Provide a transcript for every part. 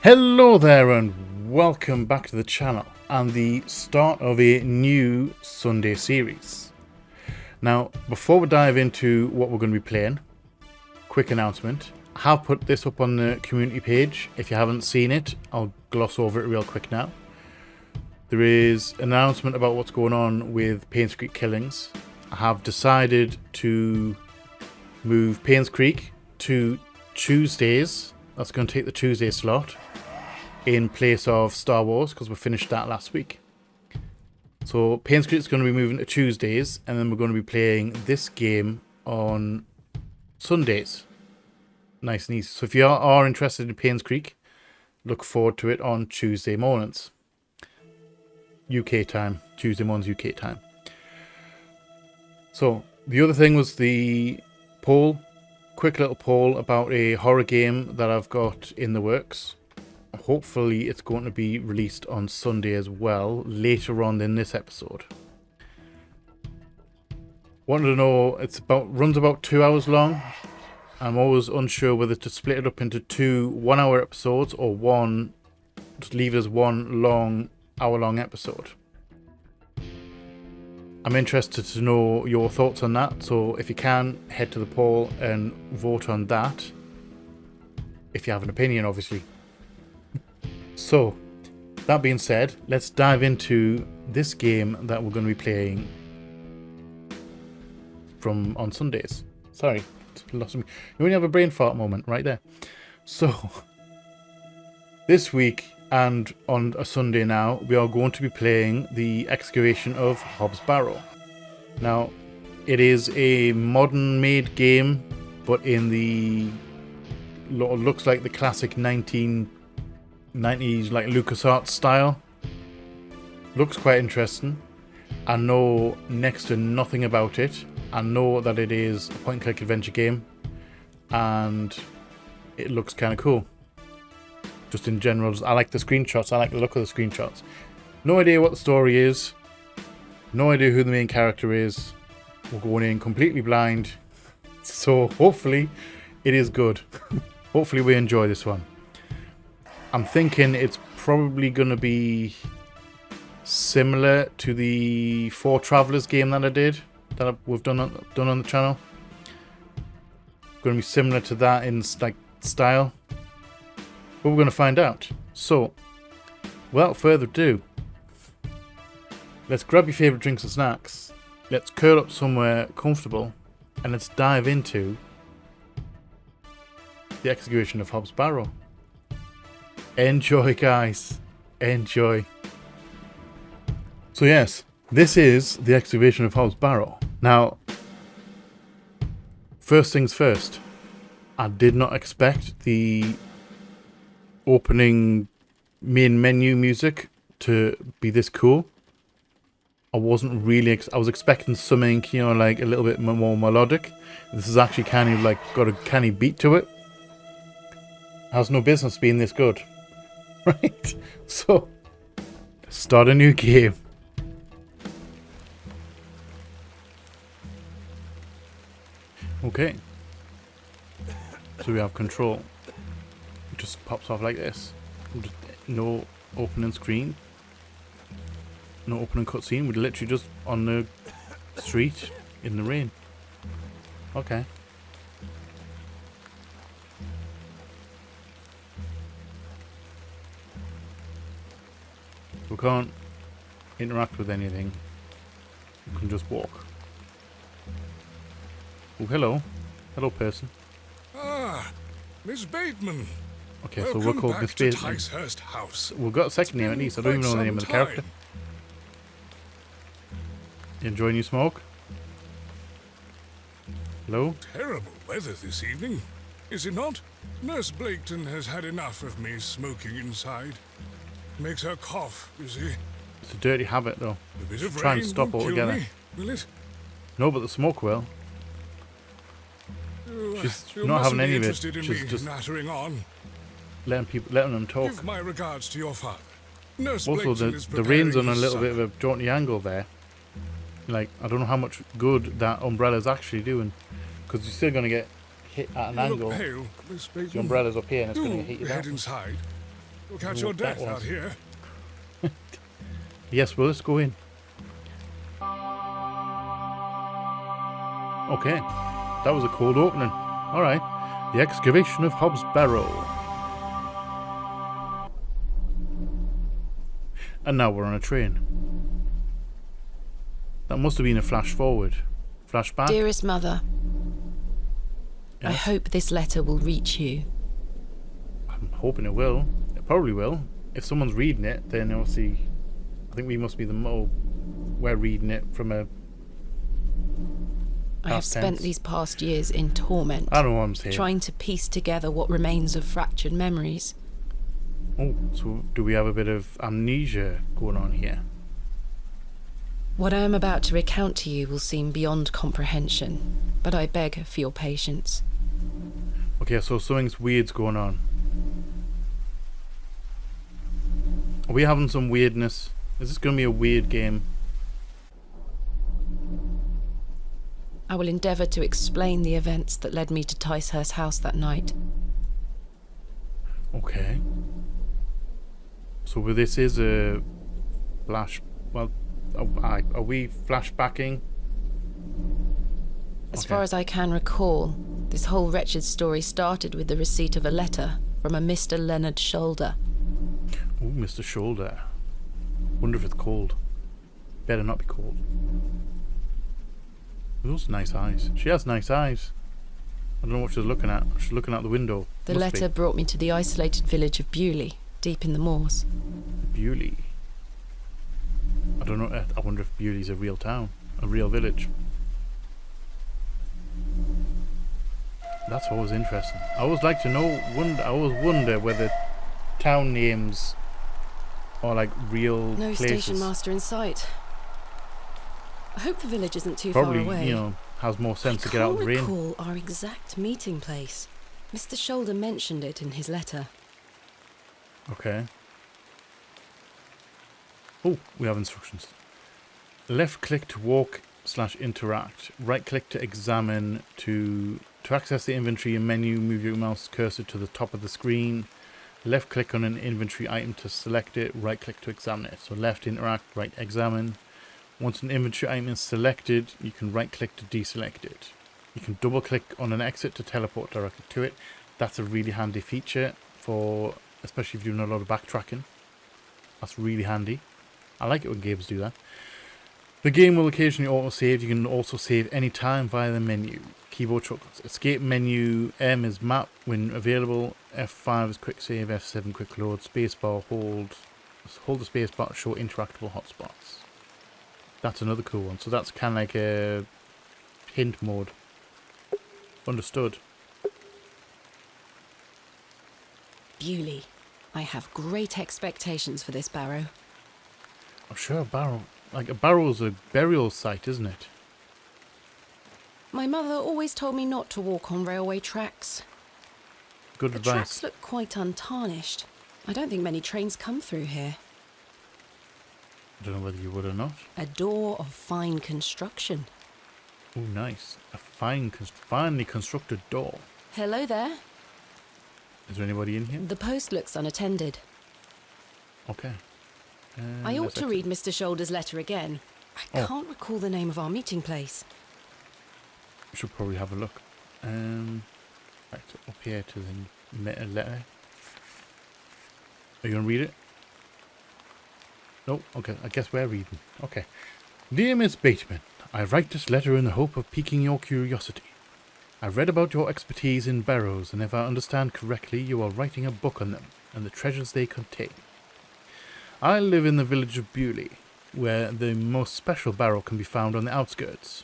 Hello there and welcome back to the channel and the start of a new Sunday series. Now, before we dive into what we're going to be playing, quick announcement. I have put this up on the community page. If you haven't seen it, I'll gloss over it real quick now. There is an announcement about what's going on with Painscreek killings. I have decided to move Painscreek to Tuesdays. That's going to take the Tuesday slot in place of Star Wars because we finished that last week. So Painscreek is going to be moving to Tuesdays, and then we're going to be playing this game on Sundays. Nice and easy. So if you are interested in Painscreek, look forward to it on Tuesday mornings. UK time. Tuesday mornings UK time. So the other thing was the poll. Quick little poll about a horror game that I've got in the works. Hopefully it's going to be released on Sunday as well, later on in this episode. Wanted to know, runs about 2 hours long. I'm always unsure whether to split it up into two 1 hour episodes or just leave it as one hour-long episode. I'm interested to know your thoughts on that, so if you can, head to the poll and vote on that. If you have an opinion, obviously. So, that being said, let's dive into this game that we're going to be playing on Sundays. Sorry, lost me. You only have a brain fart moment right there. So, this week and on a Sunday now, we are going to be playing the Excavation of Hob's Barrow. Now, it is a modern-made game, but in the looks like the classic 1990s like LucasArts style. Looks quite interesting. I know next to nothing about it. I know that it is a point-and-click adventure game, and it looks kind of cool. Just in general, I like the screenshots. I like the look of the screenshots. No idea what the story is. No idea who the main character is. We're going in completely blind. So hopefully it is good. Hopefully we enjoy this one. I'm thinking it's probably going to be similar to the Four Travelers game that I did, we've done on the channel. Going to be similar to that in like style, but we're going to find out. So, without further ado, let's grab your favourite drinks and snacks. Let's curl up somewhere comfortable, and let's dive into the Excavation of Hob's Barrow. Enjoy, guys. Enjoy. So yes, this is the Excavation of Hob's Barrow. Now, first things first, I did not expect the opening main menu music to be this cool. I wasn't really, I was expecting something, like a little bit more melodic. This is actually kind of like got a canny beat to it. Has no business being this good. Right, so let's start a new game. Okay, so we have control. It just pops off like this. No opening screen, no opening cutscene. We're literally just on the street in the rain. Okay. We can't interact with anything. We can just walk. Oh, hello. Hello, person. Ah, Miss Bateman. Okay, so we're called Miss Bateman. House. We've got a second name at least. I don't even know the name of the character. You enjoying your smoke? Hello? Terrible weather this evening, is it not? Nurse Blaketon has had enough of me smoking inside. Makes her cough, you see. It's a dirty habit, though. A bit of Try and rain stop won't kill altogether. me, will it? No, but the smoke will. She's not having any of it. She's just nattering on. letting them talk. Give my regards to your father. Nurse Also, the rain's on a little bit of a jaunty angle there. Like, I don't know how much good that umbrella's actually doing, because you're still going to get hit at an angle. Pale, Miss Bateman. The umbrella's up here and it's going to hit you head down. inside. You'll catch know your what that death out was. here. Yes, well, let's go in. Okay, that was a cold opening. Alright, the excavation of Hob's Barrow. And now we're on a train. That must have been a flash forward. Flashback? Dearest Mother, I Yes. hope this letter will reach you. I'm hoping it will. It probably will. If someone's reading it, then obviously, I think we must be we're reading it from a I have past spent tense. these past years in torment, I don't know what I'm saying. trying to piece together what remains of fractured memories. Oh, so do we have a bit of amnesia going on here? What I am about to recount to you will seem beyond comprehension, but I beg for your patience. Okay, so something's weird's going on. Are we having some weirdness? Is this going to be a weird game? I will endeavour to explain the events that led me to Ticehurst House that night. Okay. So this is a flash. Well, are we flashbacking? As Okay. far as I can recall, this whole wretched story started with the receipt of a letter from a Mr. Leonard Shoulder. Ooh, Mr. Shoulder. Wonder if it's cold. Better not be cold. Those nice eyes. She has nice eyes. I don't know what she's looking at. She's looking out the window. The Must letter brought me to the isolated village of Bewlay, deep in the moors. be Bewlay. I don't know. I wonder if Bewley's a real town, a real village. That's always interesting. I always like to know. I always wonder whether town names are like real No places. station master in sight. I hope the village isn't too Probably, far away. you know, has more sense to get out of the I rain. can't recall our exact meeting place. Mr. Shoulder mentioned it in his letter. Okay. Oh, we have instructions. Left click to walk / interact. Right click to examine. To access the inventory and menu, move your mouse cursor to the top of the screen. Left click on an inventory item to select it. Right click to examine it. So left interact, right examine. Once an inventory item is selected, you can right click to deselect it. You can double click on an exit to teleport directly to it. That's a really handy feature for, especially if you're doing a lot of backtracking. That's really handy. I like it when games do that. The game will occasionally auto-save. You can also save any time via the menu. Keyboard shortcuts. Escape menu. M is map when available. F5 is quick save. F7 quick load. Spacebar hold the spacebar to show interactable hotspots. That's another cool one. So that's kind of like a hint mode. Understood. Bewlay. I have great expectations for this Barrow. I'm sure a barrow. Like a barrow's a burial site, isn't it? My mother always told me not to walk on railway tracks. Good The advice. tracks look quite untarnished. I don't think many trains come through here. I don't know whether you would or not. A door of fine construction. Oh, nice. A finely constructed door. Hello there. Is there anybody in here? The post looks unattended. Okay. I ought let's to exit. read Mr. Shoulder's letter again. I Oh. can't recall the name of our meeting place. We should probably have a look. Right, so up here to the letter. Are you going to read it? No? Okay, I guess we're reading. Okay. Dear Miss Bateman, I write this letter in the hope of piquing your curiosity. I've read about your expertise in barrows, and if I understand correctly, you are writing a book on them and the treasures they contain. I live in the village of Bewlay, where the most special barrow can be found on the outskirts.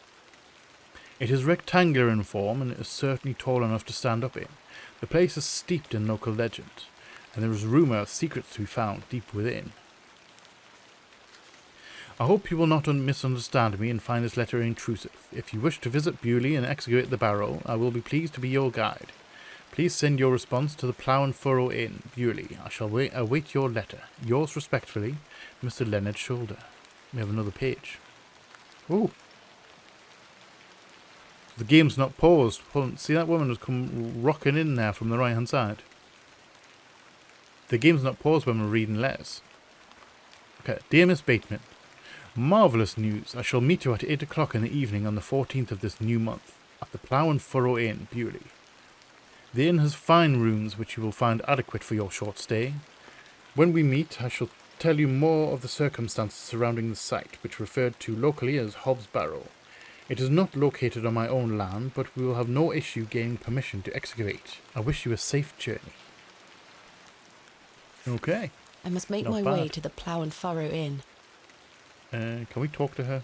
It is rectangular in form and it is certainly tall enough to stand up in. The place is steeped in local legend, and there is rumour of secrets to be found deep within. I hope you will not misunderstand me and find this letter intrusive. If you wish to visit Bewlay and excavate the barrow, I will be pleased to be your guide. Please send your response to the Plough and Furrow Inn, Bewlay. I shall await your letter. Yours respectfully, Mr. Leonard Shoulder. We have another page. Ooh. The game's not paused. See, that woman has come rocking in there from the right hand side. the game's not paused when we're reading letters. Okay, dear Miss Bateman, marvellous news. I shall meet you at 8 o'clock in the evening on the 14th of this new month at the Plough and Furrow Inn, Bewlay. The inn has fine rooms which you will find adequate for your short stay. When we meet, I shall tell you more of the circumstances surrounding the site, which referred to locally as Hob's Barrow. It is not located on my own land, but we will have no issue gaining permission to excavate. I wish you a safe journey. Okay. I must make Not my bad. way to the Plough and Furrow Inn. Can we talk to her?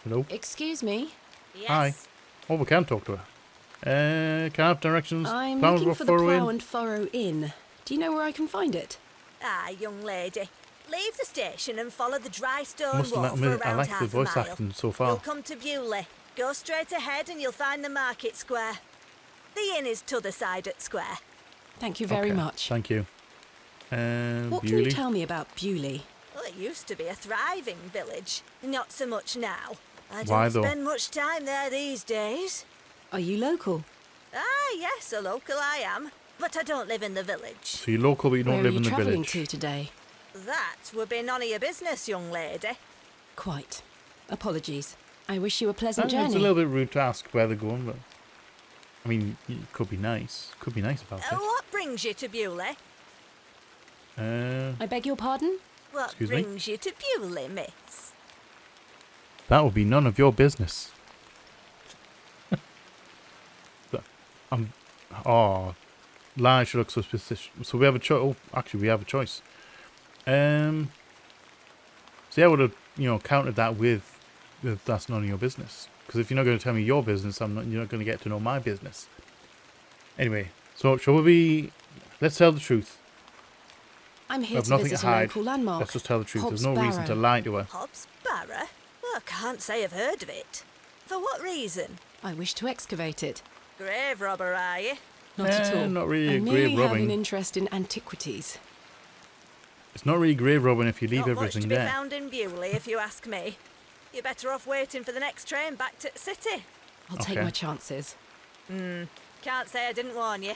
Hello? Excuse me? Yes. Hi. Oh, we can talk to her. Can I have directions? I'm Plough looking and for the Furrow Inn? Plough and Furrow Inn. Do you know where I can find it? Ah, young lady. Leave the station and follow the dry stone Must wall admit, for I around like the half a voice mile. acting so You'll far. come to Bewlay. Go straight ahead and you'll find the market square. The inn is t'other side at square. Thank you very Okay, much. Thank you. What can Bewlay? you tell me about Bewlay? Well, it used to be a thriving village. Not so much now. I Why, don't though? spend much time there these days. Are you local? Ah, yes, a local I am. But I don't live in the village. So you're local, but you don't Where live are in you the travelling village. to today? That would be none of your business, young lady. Quite. Apologies. I wish you a pleasant It's journey. a little bit rude to ask where they're going, but I mean, it could be nice. Could be nice about it. What brings you to Bewlay? I beg your pardon? What Excuse me? brings you to Bewlay, miss? That would be none of your business. Oh, lie should look so suspicious. So we have a choice. Oh, actually, we have a choice. So yeah, I would have, countered that with that's none of your business. Because if you're not going to tell me your business, you're not going to get to know my business. Anyway, so shall we let's tell the truth. I'm We here have to nothing to visit a hide. local landmark. Let's just tell the truth. Hob's There's no reason to Barrow. lie to her. Hob's Barrow? Well, I can't say I've heard of it. For what reason? I wish to excavate it. Grave robber, are you? Not at all. Not really I a merely grave have an robbing. interest in antiquities. It's not really grave robbing if you leave Not much to everything be there. found in Bewlay, if you ask me. You're better off waiting for the next train back to the city. I'll take Okay. my chances. Can't say I didn't warn you.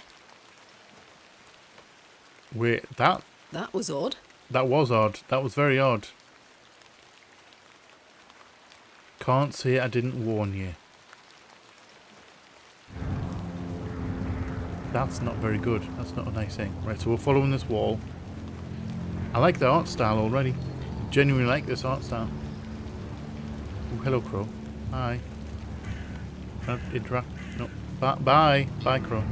Wait, that That was odd. was odd. That was very odd. Can't say I didn't warn you. That's not very good. That's not a nice thing. Right, so we're following this wall. I like the art style already. Genuinely like this art style. Oh, hello, Crow. Hi. Can I interact? No. Bye. Bye, Crow.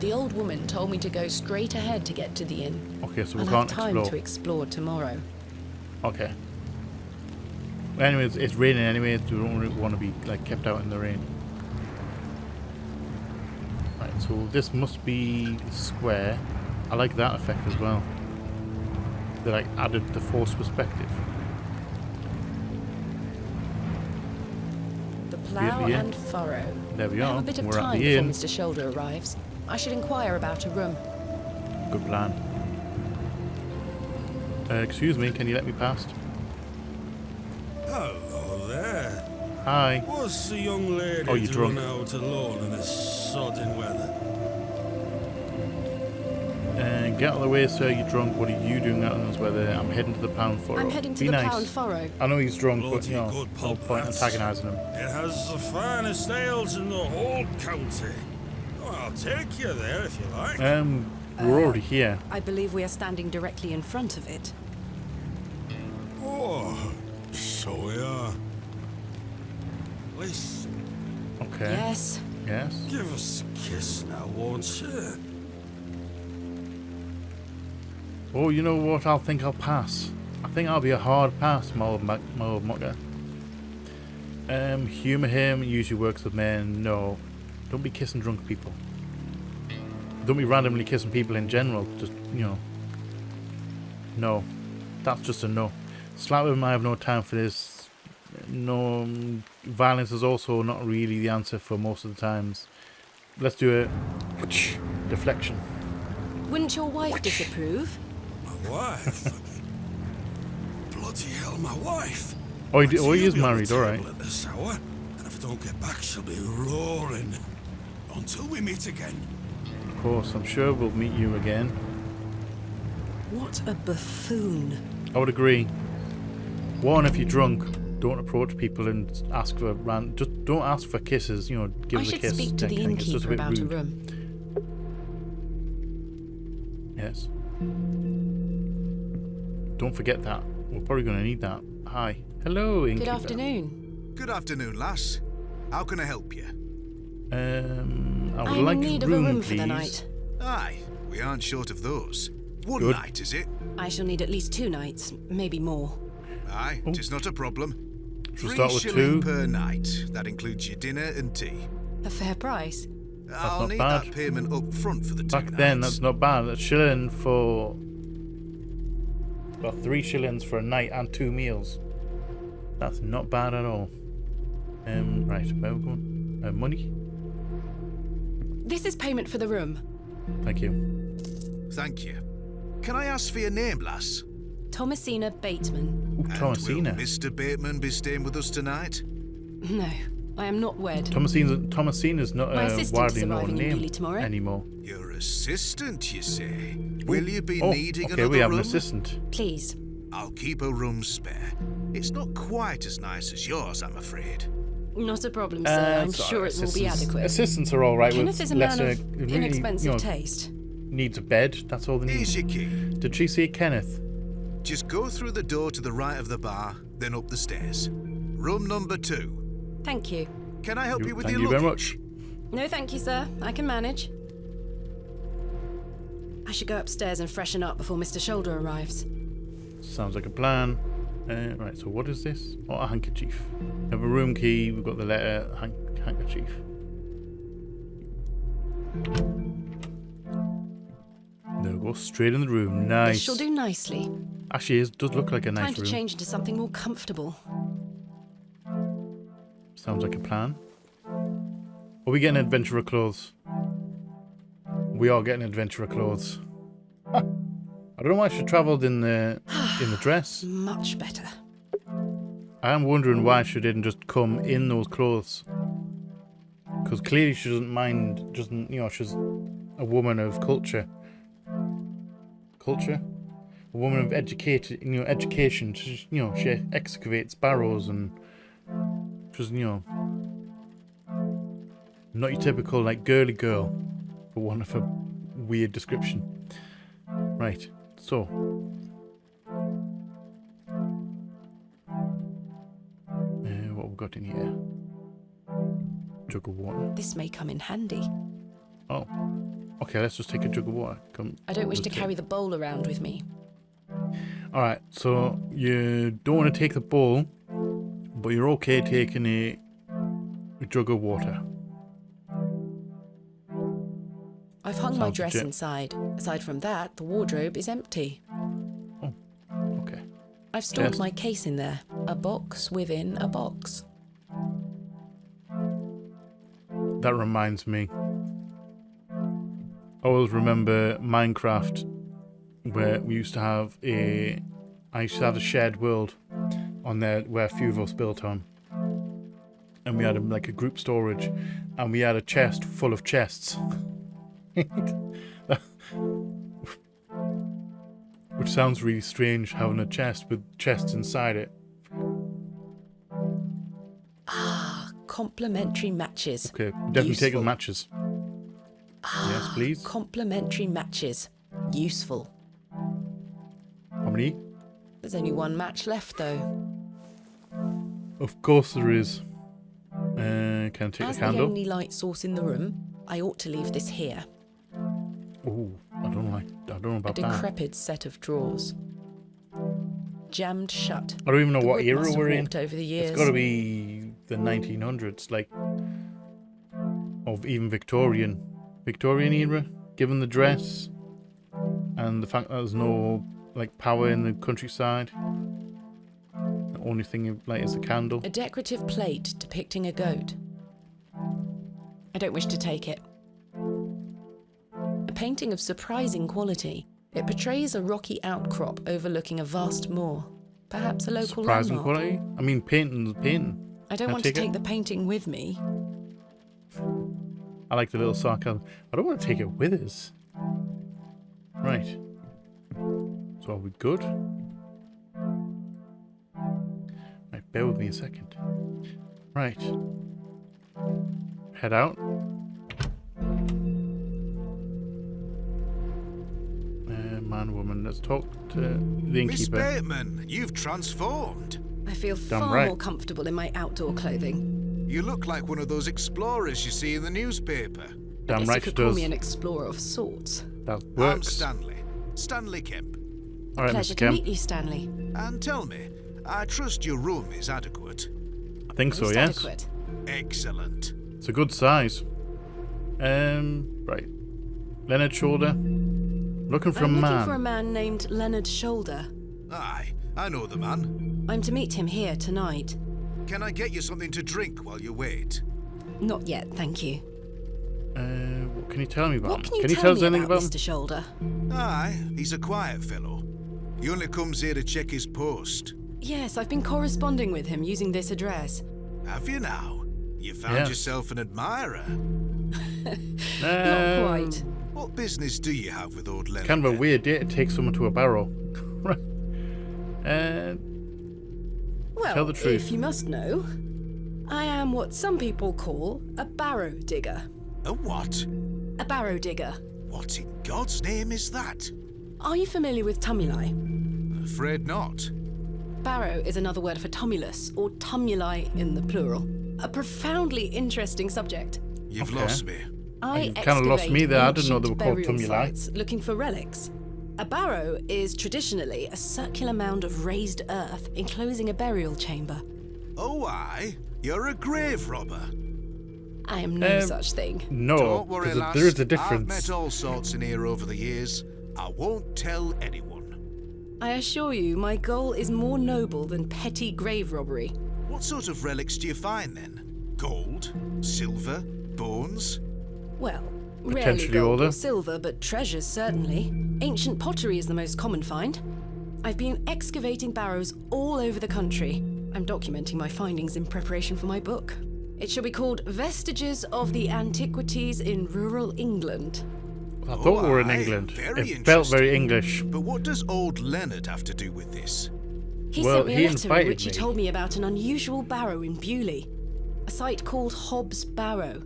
The old woman told me to go straight ahead to get to the inn. Okay, so we I'll have can't time explore. to explore tomorrow. Okay. Well, anyways, it's raining anyway. So we don't really want to be kept out in the rain. Right, so this must be square. I like that effect as well. They added the forced perspective. The Plough yeah. and Furrow. There we I have are. a bit of We're at time the before inn. Mr. Shoulder arrives. I should inquire about a room. Good plan. Excuse me, can you let me past? Hello there. Hi. What's the young lady Oh, you doing drunk. out alone in this sodding weather? Get out of the way, sir. You're drunk. What are you doing out in this weather? I'm heading to the Pound Furrow. I'm heading to Be the nice. Plough and Furrow. I know he's drunk, but Bloody good no pub, point that. antagonising him. It has the finest ales in the whole county. Oh, I'll take you there if you like. We're already here. I believe we are standing directly in front of it. Oh, so we are. Listen, Okay. Yes. Yes. give us a kiss now, won't you? Oh, you know what? I think I'll pass. I think I'll be a hard pass, my old mucker. Humour him. Usually works with men. No. Don't be kissing drunk people. Don't be randomly kissing people in general. Just, No. That's just a no. Slap him, I have no time for this. No. Violence is also not really the answer for most of the times. Let's do a deflection. Wouldn't your wife disapprove? My wife? Bloody hell, my wife. Oh, he is She'll be on the married, alright. table at this hour, and if If I don't get back, she'll be roaring. Until we meet again. Of course, I'm sure we'll meet you again. What a buffoon. I would agree. One, if you're drunk, don't approach people and ask for just don't ask for kisses. You know, give I us a should kiss. speak to the I think it's just innkeeper about a rude. room. Yes. Don't forget that. We're probably going to need that. Hi. Hello, innkeeper. Good afternoon. Good afternoon, lass. How can I help you? I would I'm like in need a of a room, room please. for the night. Aye, we aren't short of those. One Good. night, is it? I shall need at least 2 nights, maybe more. Aye, Oh. 'tis not a problem. Should we 3 start with shilling 2? per night. That includes your dinner and tea. A fair price. I'll not need bad. that payment up front for the 2 Back nights. then, that's not bad. A shilling for... About 3 shillings for a night and 2 meals. That's not bad at all. Right, where are we going? Money? This is payment for the room. Thank you. Thank you. Can I ask for your name, lass? Thomasina Bateman. Ooh, And Thomasina. will Mr. Bateman be staying with us tonight? No, I am not wed. Thomasina's not My a assistant widely is known arriving in name Bewlay tomorrow. anymore. Your assistant, you say? Will you be Oh, needing okay, another we have room? an assistant. Please. I'll keep a room spare. It's not quite as nice as yours, I'm afraid. Not a problem, sir. I'm it's all sure right. it will be adequate. Assistants are all right Kenneth with is a man lesser, of really, inexpensive you know, taste. needs a bed. That's all they Here's need. your key. Did she say Kenneth? Just go through the door to the right of the bar, then up the stairs. Room number 2. Thank you. Can I help you with Thank your you very luggage? much. No, thank you, sir. I can manage. I should go upstairs and freshen up before Mr. Shoulder arrives. Sounds like a plan. Right, so what is this? Oh, a handkerchief. We have a room key. We've got the letter handkerchief. There we go, straight in the room. Nice. This shall do nicely. Actually, it does look like a Time nice to room. change into something more comfortable. Sounds like a plan. Are we getting adventurer clothes? We are getting adventurer clothes. I don't know why she travelled in the dress. Much better. I am wondering why she didn't just come in those clothes. Because clearly she doesn't mind, you know, she's a woman of culture. Culture? A woman of education. She, you know, she excavates barrows and she's, you know, not your typical, like, girly girl, for want of a weird description. Right, so. What we got in here? Jug of water. This may come in handy. Oh. Okay, let's just take a jug of water. Come. I don't wish to just carry the bowl around with me. Alright, so you don't want to take the bowl, but you're okay taking a jug of water. I've hung my Sounds dress legit. inside. Aside from that, the wardrobe is empty. Oh, okay. I've stored Yes. my case in there. A box within a box. That reminds me. I always remember Minecraft, where we used to have I used to have a shared world on there where a few of us built on. And we had like a group storage, and we had a chest full of chests. Which sounds really strange, having a chest with chests inside it. Complimentary matches. Okay, definitely taking Useful. matches. Yes, please. Complimentary matches. Useful. How many? There's only one match left, though. Of course there is. Can I take As the the candle? only light source in the room, I ought to leave this here. Ooh, I don't know A about that. decrepit set of drawers. Jammed shut. I don't even know The what wood era must have we're in. warped over the years. It's got to be the 1900s, like, of even Victorian era, given the dress and the fact that there's no like power in the countryside. The only thing you light is a candle. A decorative plate depicting a goat. I don't wish to take it. A painting of surprising quality. It portrays a rocky outcrop overlooking a vast moor. Perhaps a local Surprising landmark. quality. I mean, painting's painting. I don't Can I want to take it? take the painting with me. I like the little sarcasm. I don't want to take it with us. Right. So are we good? Right, bear with me a second. Right. Head out. Man, woman, let's talk to the Miss innkeeper. Bateman, you've transformed. I feel Damn far right. more comfortable in my outdoor clothing. You look like one of those explorers you see in the newspaper. I Damn guess right you she could call does. me an explorer of sorts. That I'm works. Stanley. Stanley Kemp. All right, Pleasure Mr. to Kemp. meet you, Stanley. And tell me, I trust your room is adequate. I think so, Most yes. adequate. Excellent. It's a good size. Right. Leonard Shoulder. Looking for I'm a looking man. for a man named Leonard Shoulder. Aye, I know the man. I'm to meet him here tonight. Can I get you something to drink while you wait? Not yet, thank you. What can you tell me about What him? can you Can tell us me anything about about him? Mr. Shoulder? Aye, he's a quiet fellow. He only comes here to check his post. Yes, I've been corresponding with him using this address. Have you now? You found Yes. yourself an admirer. Not quite. What business do you have with old Leonard? Kind of a then? weird day to take someone to a barrow. Right. Well, Tell the truth. if you must know, I am what some people call a barrow digger. A what? A barrow digger. What in God's name is that? Are you familiar with tumuli? Afraid not. Barrow is another word for tumulus, or tumuli in the plural. A profoundly interesting subject. You've Okay. lost me. I You kinda lost me excavate there. I didn't know ancient they were called burial tumuli. sites looking for relics. A barrow is traditionally a circular mound of raised earth enclosing a burial chamber. Oh, aye. You're a grave robber. I am no such thing. No, Don't worry, 'cause lass. there is a I've difference. met all sorts in here over the years. I won't tell anyone. I assure you, my goal is more noble than petty grave robbery. What sort of relics do you find then? Gold? Silver? Bones? Well, rarely Potentially gold older. or silver, but treasures certainly. Ancient pottery is the most common find. I've been excavating barrows all over the country. I'm documenting my findings in preparation for my book. It shall be called Vestiges of the Antiquities in Rural England. I thought we were in aye, England. very It felt very interesting. English. But what does old Leonard have to do with this? He Well, sent me he a letter in invited which he me. told me about an unusual barrow in Bewlay, a site called Hobb's Barrow.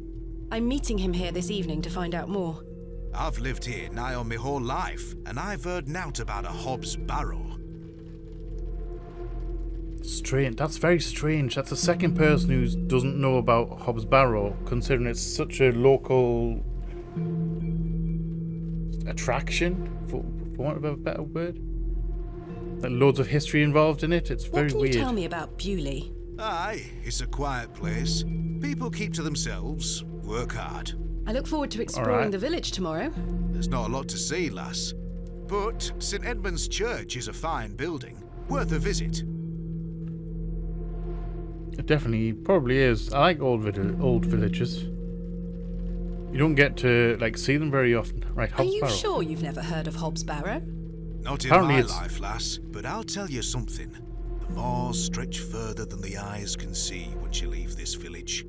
I'm meeting him here this evening to find out more. I've lived here nigh on my whole life, and I've heard nought about a Hobb's Barrow. Strange. That's very strange. That's the second person who doesn't know about Hobbs Barrow, considering it's such a local attraction, for want of a better word. Like loads of history involved in it. It's What very can weird. you tell me about Bewlay? Aye, it's a quiet place. People keep to themselves, work hard. I look forward to exploring Alright. the village tomorrow. There's not a lot to see, lass. But St Edmund's Church is a fine building, worth a visit. It definitely probably is. I like old villages. You don't get to like see them very often. Right, Are Hobbs you Barrow. sure you've never heard of Hobb's Barrow? Not in Apparently my it's- life, lass, but I'll tell you something. The moors stretch further than the eyes can see once you leave this village.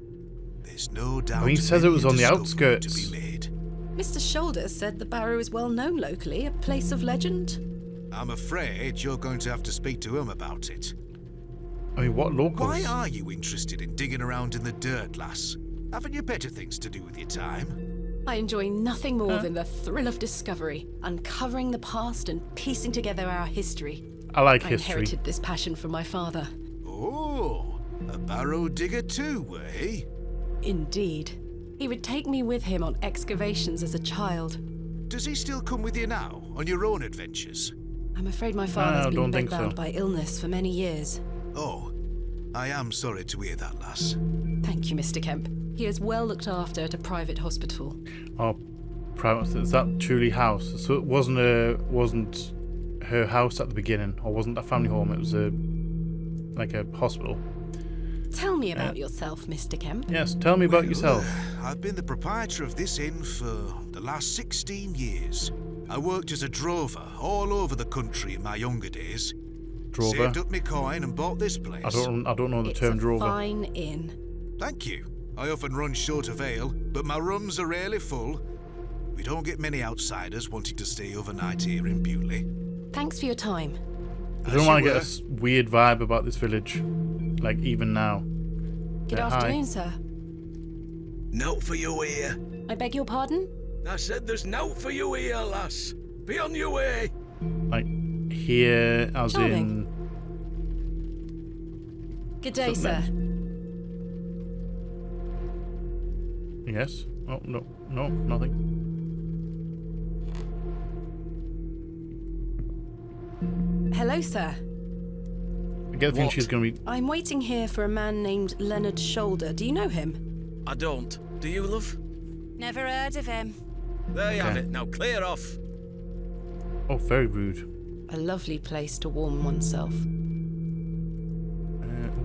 There's no doubt. he says it many was a on the discovery outskirts. To be made. Mr. Shoulder said the barrow is well known locally, a place of legend. I'm afraid you're going to have to speak to him about it. I mean, what locals? Why are you interested in digging around in the dirt, lass? Haven't you better things to do with your time? I enjoy nothing more than the thrill of discovery, uncovering the past and piecing together our history. I like I history. inherited this passion from my father. Oh, a barrow digger too, were he? Indeed. He would take me with him on excavations as a child. Does he still come with you now, on your own adventures? I'm afraid my father's been don't think bedbound so. by illness for many years. Oh, I am sorry to hear that, lass. Thank you, Mr. Kemp. He is well looked after at a private hospital. Oh, private. Is that truly house? So it wasn't her house at the beginning, or wasn't a family home. It was like a hospital. Tell me about yourself, Mr. Kemp. Yes, tell me about yourself. I've been the proprietor of this inn for the last 16 years. I worked as a drover all over the country in my younger days. Drover. Saved up me coin and bought this place. I don't know the It's term a drover. fine inn. Thank you. I often run short of ale, but my rooms are rarely full. We don't get many outsiders wanting to stay overnight here in Bewlay. Thanks for your time. I don't As want you to get a were. weird vibe about this village. Like, even now. Good Yeah, hi. afternoon, sir. Note for you here. I beg your pardon? I said there's note for you here, lass. Be on your way. Like, here, as Charming. Good day, sir. in... Yes? Oh, no, nothing. Hello, sir. I get the feeling What? she's going to be... I'm waiting here for a man named Leonard Shoulder. Do you know him? I don't. Do you, love? Never heard of him. There you have Okay. it. Now clear off. Oh, very rude. A lovely place to warm oneself.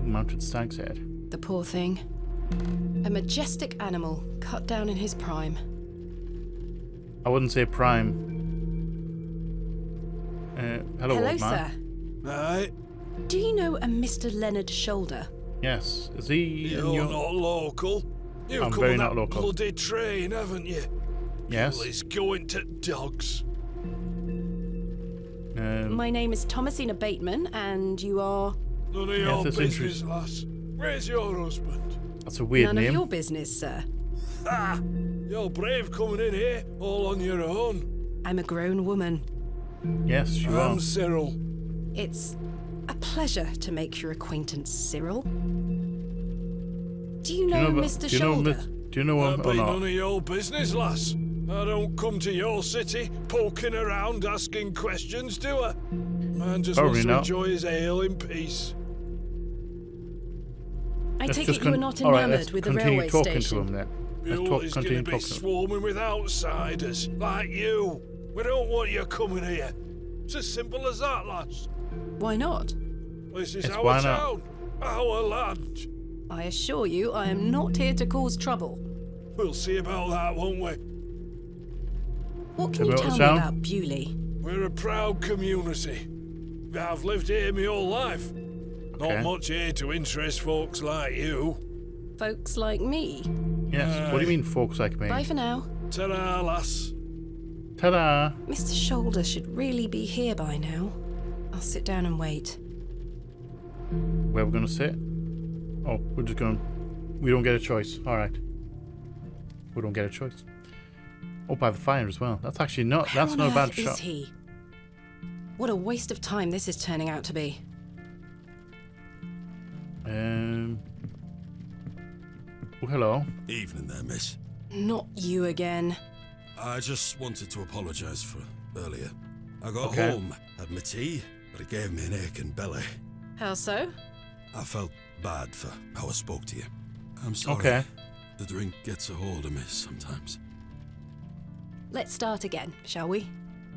Mounted stag's head. The poor thing. A majestic animal, cut down in his prime. I wouldn't say prime. Hello, Hello, old man. sir. Right, Do you know a Mr. Leonard Shoulder? Yes. Is he... you're in your... not local. You've I'm come very on not that local. bloody train, haven't you? Yes. It's going to dogs. My name is Thomasina Bateman, and you are... None of your that's business, lass. Where's your husband? That's a weird None name. of your business, sir. Ah, you're brave coming in here all on your own. I'm a grown woman. Yes, you are. I'm Cyril. It's a pleasure to make your acquaintance, Cyril. Do you know Mr. Shoulder? Do you know him That'll or be not? none of your business, lass. I don't come to your city poking around asking questions, do I? Man just Probably wants to not. enjoy his ale in peace. I Let's take just it you are not all right, enamored let's with the continue railway talking station. to him then. Bewley's going Continue to be talking to him. swarming with outsiders like you. We don't want you coming here. It's as simple as that, lass. Why not? This is Yes, our why not? town, our land. I assure you, I am not here to cause trouble. We'll see about that, won't we? What can you About tell me town? about Bewlay? We're a proud community. I've lived here my whole life. Okay. Not much here to interest folks like you. Folks like me. Yes. What do you mean, folks like me? Bye for now. Ta-ra, lass. Ta-da! Mr. Shoulder should really be here by now. I'll sit down and wait. Where we're gonna sit? Oh, we're just going. We don't get a choice. All right. We don't get a choice. Oh, by the fire as well. That's actually not. Where That's on not a bad earth is shot. he? What a waste of time this is turning out to be. Oh, hello. Evening there, miss. Not you again. I just wanted to apologise for earlier. I got Okay. home, had my tea, but it gave me an aching belly. How so? I felt bad for how I spoke to you. I'm sorry. Okay. The drink gets a hold of me sometimes. Let's start again, shall we?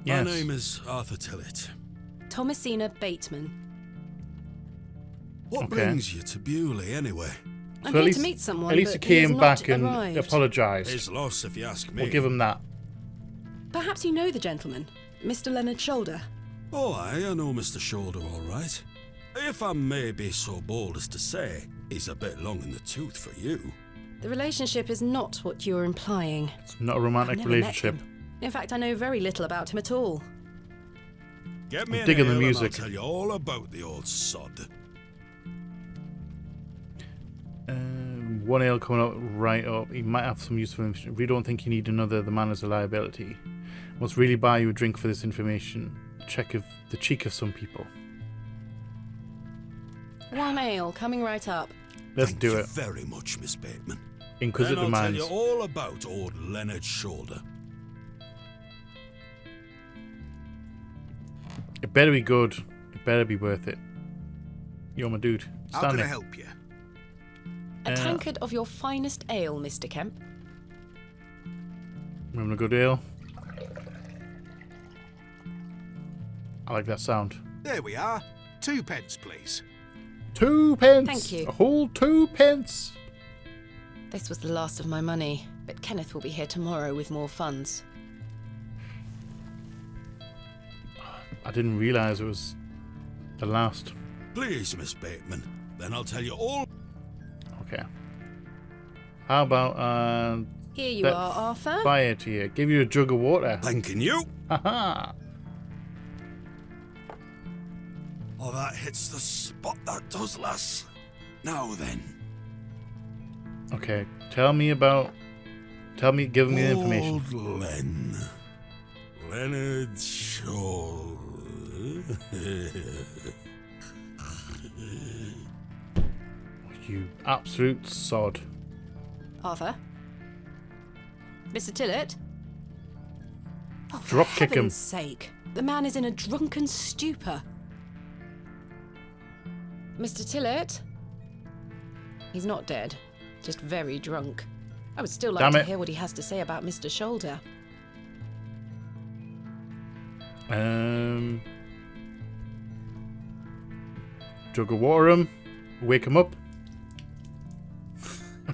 Yes. My name is Arthur Tillett. Thomasina Bateman. What Okay. brings you to Bewlay anyway? I'm So here to meet someone, At least he but he has came not back and arrived. apologised. His loss, if you ask me. We'll give him that. Perhaps you know the gentleman, Mr. Leonard Shoulder. Oh, I know Mr. Shoulder all right. If I may be so bold as to say, he's a bit long in the tooth for you. The relationship is not what you're implying. It's not a I've romantic never relationship. met him. In fact, I know very little about him at all. Get me I'm an digging the ale and music. I'll tell you all about the old sod. One ale coming up right up. He might have some useful information. We don't think you need another. The man is a liability. Must really buy you a drink for this information. Check of the cheek of some people. One ale, coming right up. Let's Thank do you it. very much, Miss Bateman. Inquisitive Then I'll minds. tell you all about old Leonard Shoulder. It better be good. It better be worth it. You're my dude. How can Stanley. I help you? A tankard of your finest ale, Mr. Kemp. We're having a good ale. I like that sound. There we are. 2 pence, please. 2 pence. Thank you. A whole 2 pence. This was the last of my money, but Kenneth will be here tomorrow with more funds. I didn't realise it was The last. Please, Miss Bateman. Then I'll tell you all. Okay. How about Here you that are, Arthur. fire to you? Give you a jug of water. Thanking you. Haha. Oh, that hits the spot, that does, lass. Now then. Okay. Give me the information. Old Leonard Shaw. You absolute sod. Arthur? Mr. Tillett? Oh, for Drop kick him. heaven's sake. The man is in a drunken stupor. Mr. Tillett? He's not dead. Just very drunk. I would still like Damn to it. hear what he has to say about Mr. Shoulder. Jug of water him. Wake him up.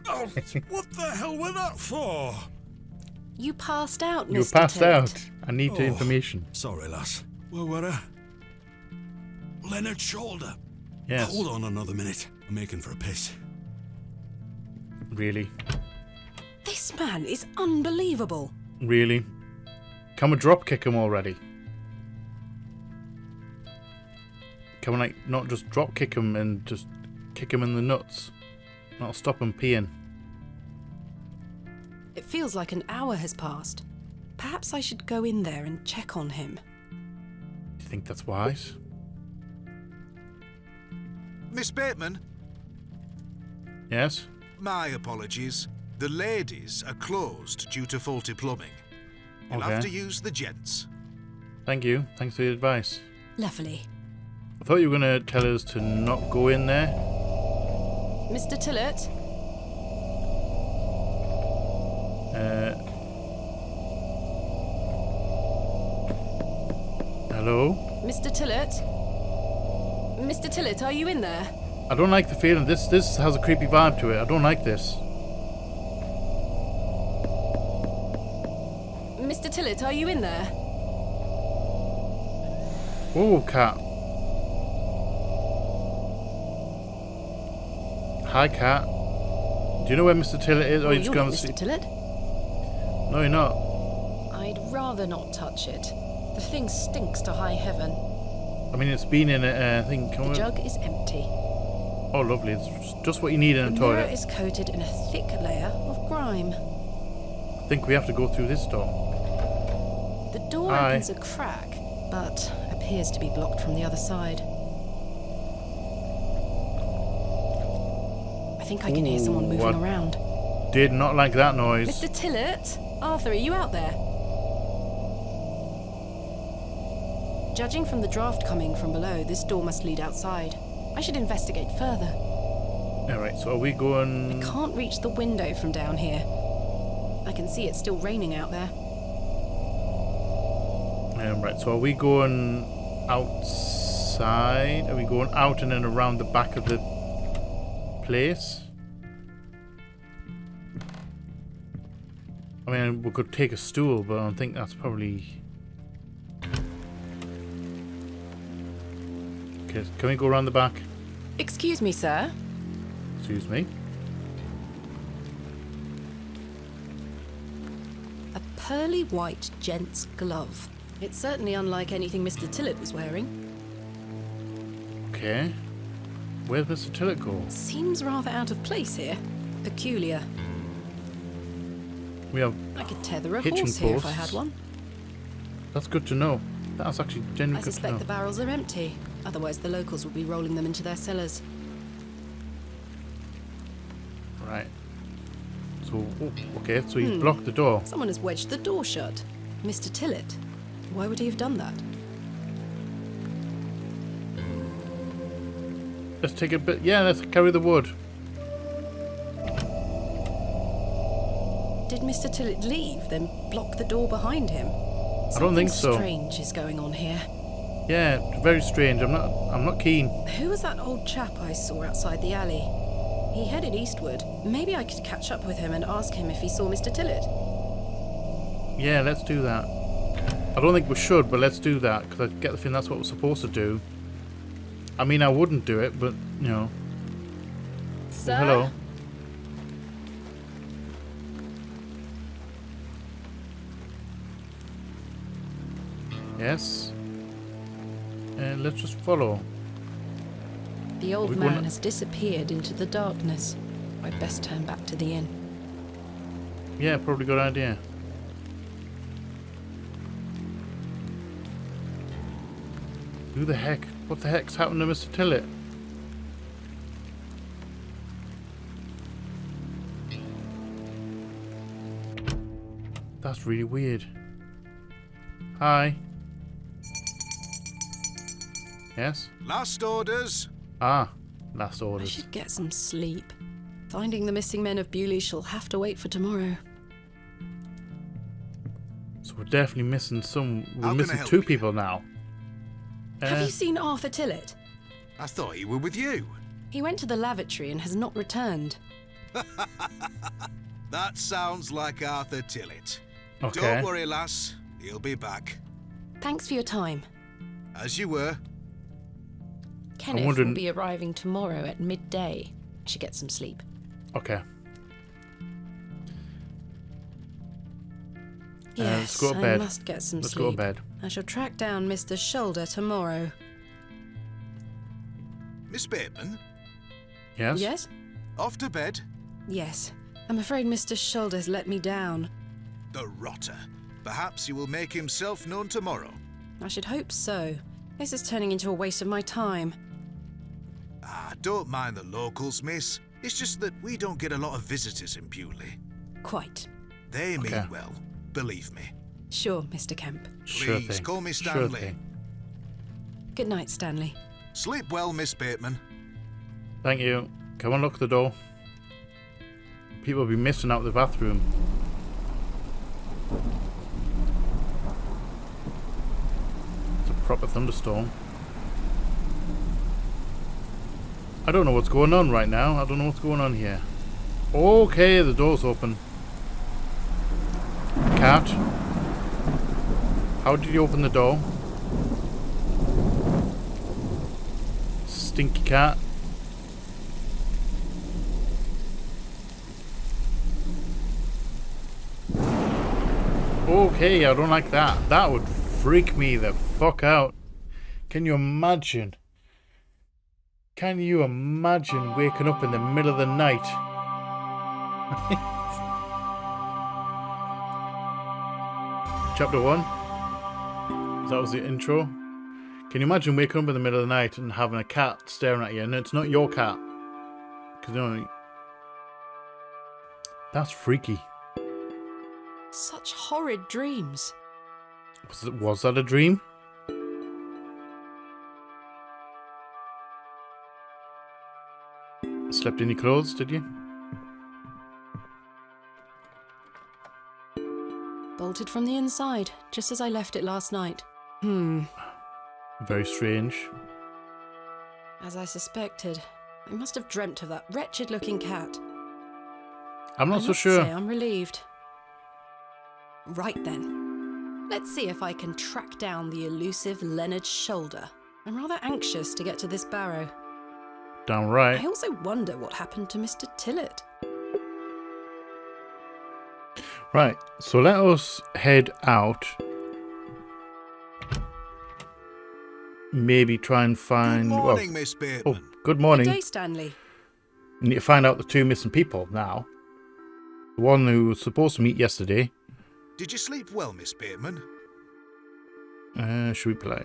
Oh, what the hell were that for? You passed out, Mr. You passed Tillett. out. I need the information. Sorry, lass. Where were I? Leonard Shoulder. Yes. Hold on another minute. I'm making for a piss. Really? This man is unbelievable. Really? Can we drop kick him already? Can we, like, not just drop kick him and just kick him in the nuts? Not stop him peeing. It feels like an hour has passed. Perhaps I should go in there and check on him. Do you think that's wise? Miss Bateman, Yes? my apologies. The ladies are closed due to faulty plumbing. You'll Okay. have to use the gents. Thank you. Thanks for the advice. Lovely. I thought you were going to tell us to not go in there. Mr. Tillett? Hello? Mr. Tillett? Mr. Tillett, are you in there? I don't like the feeling. This has a creepy vibe to it. I don't like this. Mr. Tillett, are you in there? Oh, cat. Hi, cat. Do you know where Mr. Tillett is? Or Well, you just you're going not to Mr. Tillett. No, you're not. I'd rather not touch it. The thing stinks to high heaven. I mean, it's been in a thing. Can The we... jug is empty. Oh, lovely. It's just what you need in The a mirror toilet. is coated in a thick layer of grime. I think we have to go through this door. The door Hi. opens a crack, but appears to be blocked from the other side. I think I can hear someone Ooh, moving what? around. Did not like that noise. Mr. Tillett? Arthur, are you out there? Judging from the draft coming from below, this door must lead outside. I should investigate further. Alright, so are we going... Can't reach the window from down here. I can see it's still raining out there. Right, so are we going outside? Are we going out and then around the back of the place? I mean, we could take a stool, but I don't think that's probably... Okay, can we go around the back? Excuse me, sir. Excuse me. A pearly white gent's glove. It's certainly unlike anything Mr. Tillett was wearing. Okay. Where's Mr. Tillett go? Seems rather out of place here. Peculiar. We have... I could tether a Hitching horse here if I posts. had one. That's good to know. That's actually I genuinely good to suspect know. the barrels are empty. Otherwise, the locals would be rolling them into their cellars. Right. So, oh, okay, so he's blocked the door. Someone has wedged the door shut. Mr. Tillett. Why would he have done that? Let's take a bit... Yeah, let's carry the wood. Did Mr. Tillett leave, then block the door behind him? I don't think so. Something strange is going on here. Yeah, very strange. I'm not keen. Who was that old chap I saw outside the alley? He headed eastward. Maybe I could catch up with him and ask him if he saw Mr. Tillett. Yeah, let's do that. I don't think we should, but let's do that, because I get the feeling that's what we're supposed to do. I mean, I wouldn't do it, but, you know. Sir? Oh, hello. Yes. Let's just follow. The old We man wanna- has disappeared into the darkness. I'd best turn back to the inn. Yeah, probably a good idea. Who the heck? What the heck's happened to Mr. Tillett? That's really weird. Hi. Yes? Last orders. Ah, last I orders. should get some sleep. Finding the missing men of Bewlay shall have to wait for tomorrow. So we're definitely missing some. How We're can I missing help 2 you? people now. Have you seen Arthur Tillett? I thought he were with you. He went to the lavatory and has not returned. That sounds like Arthur Tillett. Okay. Don't worry, lass. He'll be back. Thanks for your time. As you were. Kenneth wondering- will be arriving tomorrow at midday. I should get some sleep. Okay. Yes, let's go to I bed. must get some Let's sleep. go to bed. I shall track down Mr. Shoulder tomorrow. Miss Bateman, Yes? Yes? off to bed. Yes. I'm afraid Mr. Shoulder's let me down. The rotter. Perhaps he will make himself known tomorrow. I should hope so. This is turning into a waste of my time. Ah, don't mind the locals, miss. It's just that we don't get a lot of visitors in Bewlay. Quite. They mean Okay. well, believe me. Sure, Mr. Kemp. Sure Please, thing. call me Sure Stanley. thing. Good night, Stanley. Sleep well, Miss Bateman. Thank you. Come on, look at the door. People will be missing out the bathroom. It's a proper thunderstorm. I don't know what's going on right now. I don't know what's going on here. Okay, the door's open. Cat. How did you open the door? Stinky cat. Okay, I don't like that. That would freak me the fuck out. Can you imagine? Can you imagine waking up in the middle of the night? Chapter 1. That was the intro. Can you imagine waking up in the middle of the night and having a cat staring at you, and it's not your cat? Because you know, that's freaky. Such horrid dreams. Was that a dream? Slept in your clothes, did you? Bolted from the inside, just as I left it last night. Very strange. As I suspected. I must have dreamt of that wretched-looking cat. I'm not I so must sure. say I'm relieved. Right then. Let's see if I can track down the elusive Leonard Shoulder. I'm rather anxious to get to this barrow. Damn right. I also wonder what happened to Mr. Tillett. Right, so let us head out. Maybe try and find. Good morning, well, Miss oh, Bateman. good morning. Good day, Stanley. We need to find out the 2 missing people now. The one who was supposed to meet yesterday. Did you sleep well, Miss Bateman? Should we play?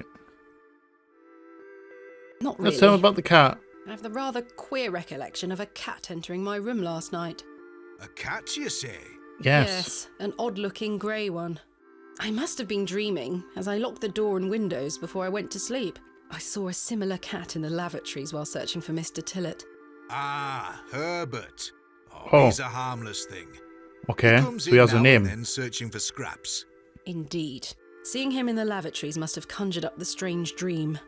Not really. Let's tell them about the cat. I have the rather queer recollection of a cat entering my room last night. A cat, you say? Yes. An odd-looking grey one. I must have been dreaming, as I locked the door and windows before I went to sleep. I saw a similar cat in the lavatories while searching for Mr. Tillett. Ah, Herbert. Oh. He's a harmless thing. Okay, Comes so he in has a now name. and then searching for scraps. Indeed. Seeing him in the lavatories must have conjured up the strange dream.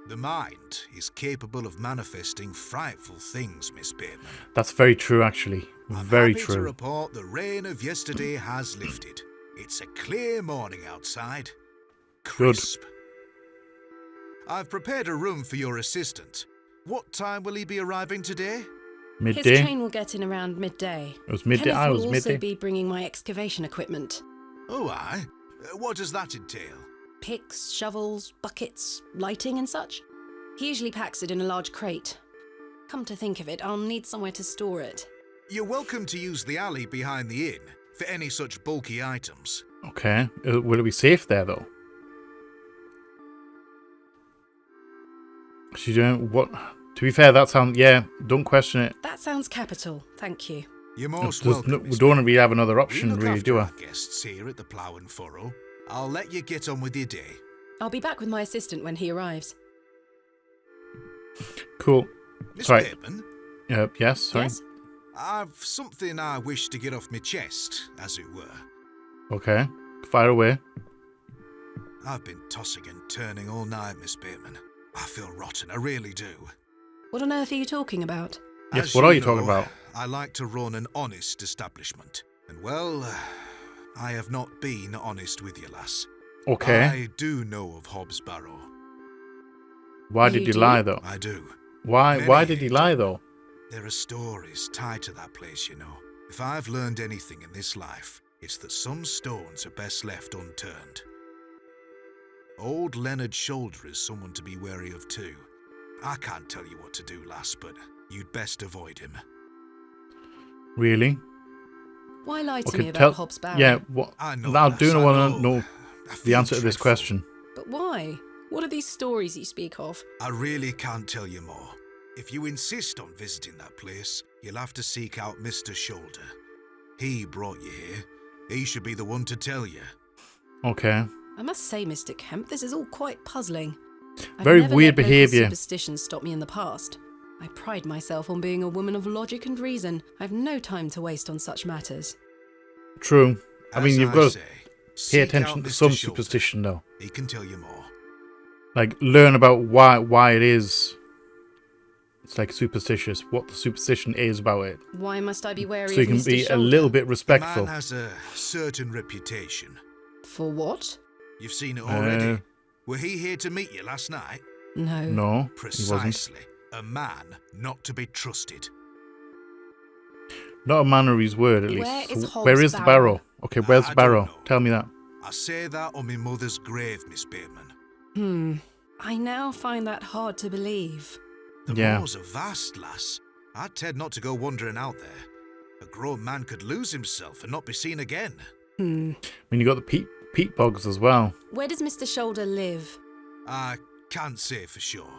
The mind is capable of manifesting frightful things, Miss Bateman. That's very true, actually. I'm Very happy to true. report the rain of yesterday has lifted. It's a clear morning outside. Crisp. I've prepared a room for your assistant. What time will he be arriving today? His Midday. train will get in around midday. It was midday. Kenneth I will was also midday. be bringing my excavation equipment. Oh, aye. What does that entail? Picks, shovels, buckets, lighting and such. He usually packs it in a large crate. Come to think of it, I'll need somewhere to store it. You're welcome to use the alley behind the inn for any such bulky items. Okay. Will it be safe there, though? She's doing what? To be fair, that sounds... Yeah, don't question it. That sounds capital, thank you. You're most There's welcome. we don't really have another We option, look really, after do I? our guests here at the Plough and Furrow. I'll let you get on with your day. I'll be back with my assistant when he arrives. Cool. Miss Sorry. Bateman, Yes, sorry. Yes? I've something I wish to get off my chest, as it were. Okay. Fire away. I've been tossing and turning all night, Miss Bateman. I feel rotten, I really do. What on earth are you talking about? Yes, As what are you talking know, about? I like to run an honest establishment. And well, I have not been honest with you, lass. Okay. I do know of Hobbs Barrow. Why You did he do? lie, though? I do. Why Many did he lie, though? There are stories tied to that place, you know. If I've learned anything in this life, it's that some stones are best left unturned. Old Leonard Shoulder is someone to be wary of too. I can't tell you what to do, lass, but you'd best avoid him. Really? Why lie to Okay, me about Hobbs Barrow? Yeah, what? I know, I lass, do I want to know. know I the feel answer to this dreadful. question. But why? What are these stories you speak of? I really can't tell you more. If you insist on visiting that place, you'll have to seek out Mr. Shoulder. He brought you here. He should be the one to tell you. Okay. I must say, Mr. Kemp, this is all quite puzzling. I've Very never weird let local behaviour. Superstitions stop me in the past. I pride myself on being a woman of logic and reason. I've no time to waste on such matters. True. I mean, As you've got to say, pay seek attention out to Mr. some Shoulder. superstition, though. He can tell you more. Like, learn about why it is. It's like superstitious. What the superstition is about it. Why must I be wary So you of can Mr. be Shoulder? a little bit The respectful. man has a certain reputation. For what? You've seen it already. Uh, Were he here to meet you last night? No. No, he wasn't. Precisely. A man not to be trusted. Not a man of his word, at Where least. is So Hobbs where is the Barrow? barrow? Okay, where's I the don't barrow? know. Tell me that. I say that on my mother's grave, Miss Bateman. I now find that hard to believe. The Yeah. moors are vast, lass. I'd tend not to go wandering out there. A grown man could lose himself and not be seen again. I mean, you got the peat bogs as well. Where does Mr. Shoulder live? I can't say for sure.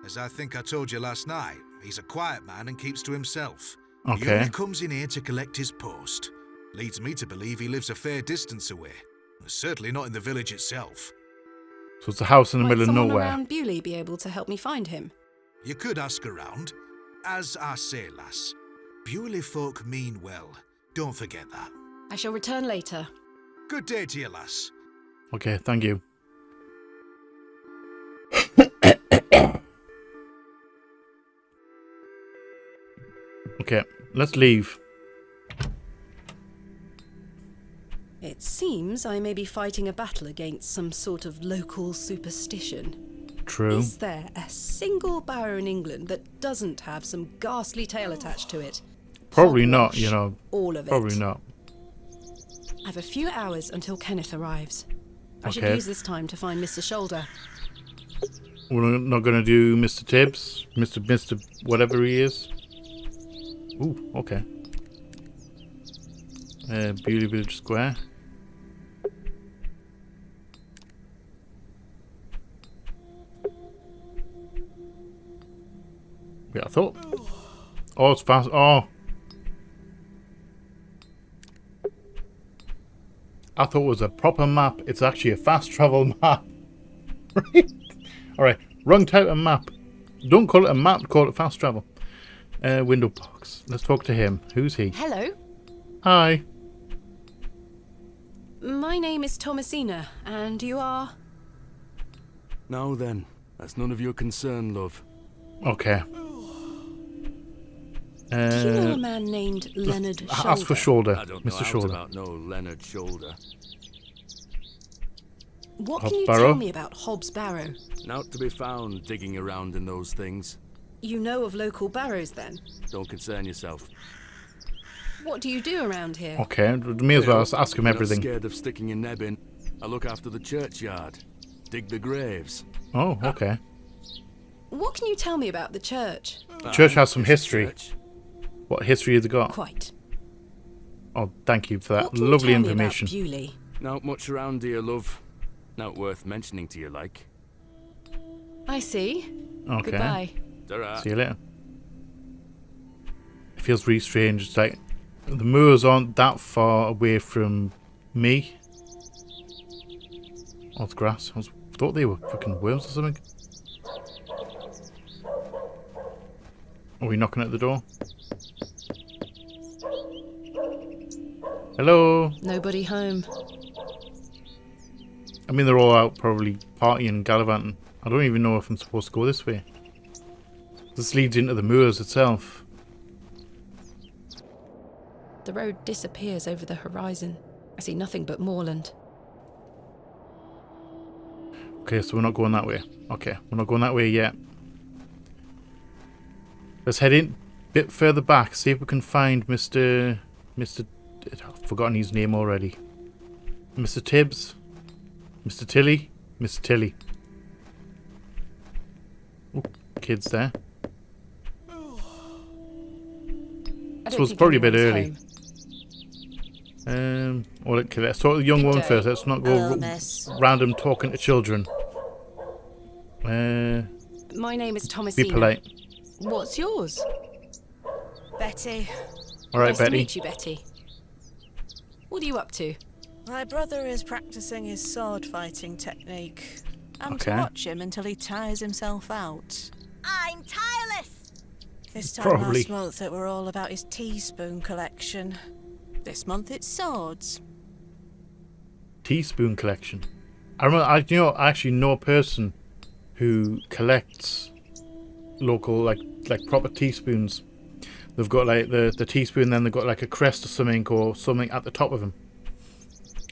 As I think I told you last night, he's a quiet man and keeps to himself. He Okay. only comes in here to collect his post. Leads me to believe he lives a fair distance away. Certainly not in the village itself. So it's a house in the Might middle of someone nowhere. around Bewlay be able to help me find him? You could ask around. As I say, lass, Bewlay folk mean well. Don't forget that. I shall return later. Good day to you, lass. Okay, thank you. Okay, let's leave. It seems I may be fighting a battle against some sort of local superstition. True. Is there a single barrow in England that doesn't have some ghastly tale attached to it? Probably not, Hogwash, you know. All of it. Probably not. I've a few hours until Kenneth arrives. I should Okay. use this time to find Mr. Shoulder. We're not going to do Mr. Tibbs, Mr. whatever he is. Ooh, okay. Bewlay Village Square. Yeah, I thought. Oh, it's fast. Oh. I thought it was a proper map. It's actually a fast travel map. Right? Alright, wrong type of map. Don't call it a map, call it fast travel. Window box. Let's talk to him. Who's he? Hello, Hi. my name is Thomasina, and you are... Now then, that's none of your concern, love. Okay. Do you know a man named Leonard Shoulder? Ask for Shoulder. I don't know Mr. out Shoulder. about no Leonard Shoulder. What Hob's can you Barrow? tell me about Hobbs Barrow? Not to be found digging around in those things. You know of local barrows then? Don't concern yourself. What do you do around here? Okay, may as well ask him You're everything. Not scared of sticking your neb in. I look after the churchyard. Dig the graves. Oh, okay. What can you tell me about the church? The church has some It's a history. church. What history has it got? Quite. Oh, thank you for that What can you lovely tell me information. about Bewlay? Not much around here, love. Not worth mentioning to you, like. I see. Okay. Goodbye. Ta-ra. See you later. It feels really strange. It's like the moors aren't that far away from me. Oh, it's grass. I thought they were fucking worms or something. Are we knocking at the door? Hello? Nobody home. I mean, they're all out probably partying, gallivanting. I don't even know if I'm supposed to go this way. This leads into the moors itself. The road disappears over the horizon. I see nothing but moorland. Okay, so we're not going that way. Okay, we're not going that way yet. Let's head in a bit further back, see if we can find Mr. I've forgotten his name already. Mr. Tibbs? Mr. Tilly? Mr. Tilly. Oh, kids there. I So don't it's think probably a bit anyone's early. home. Well, okay, let's talk to the young Good one day. first. Let's not go Hello, miss. random talking to children. My name is Be Thomasina. polite. What's yours? Betty, All right, Nice to Betty. meet you, Betty. What are you up to? my brother is practicing his sword fighting technique. I'm Okay. to watch him until he tires himself out. I'm tireless. This time Probably. last month it were all about his teaspoon collection. This month it's swords. Teaspoon collection. I remember. I actually know a person who collects local like proper teaspoons. They've got like the teaspoon, then they've got like a crest or something at the top of them.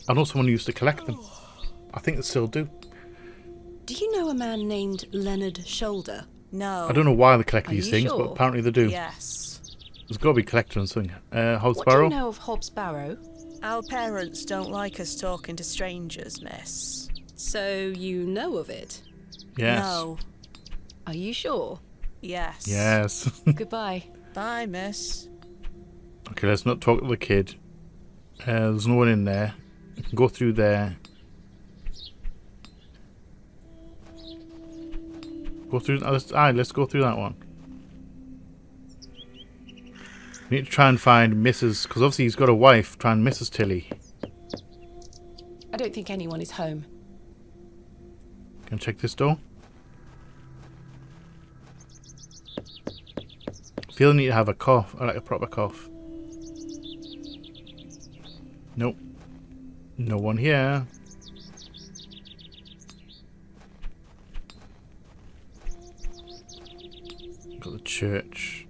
I know someone who used to collect them. I think they still do. Do you know a man named Leonard Shoulder? No. I don't know why they collect Are these you things, sure? but apparently they do. Yes. There's got to be collecting something. Hobbs What do Barrow? you know of Hobbs Barrow? Our parents don't like us talking to strangers, miss. So you know of it? Yes. No. Are you sure? Yes. Yes. Goodbye. Bye, miss. Okay, let's not talk to the kid. There's no one in there. We can go through there. Go through. Let's go through that one. We need to try and find Mrs. Because obviously he's got a wife. Try and Mrs. Tilly. I don't think anyone is home. Can I check this door? I feel I need to have a cough. I like a proper cough. Nope. No one here. Got the church.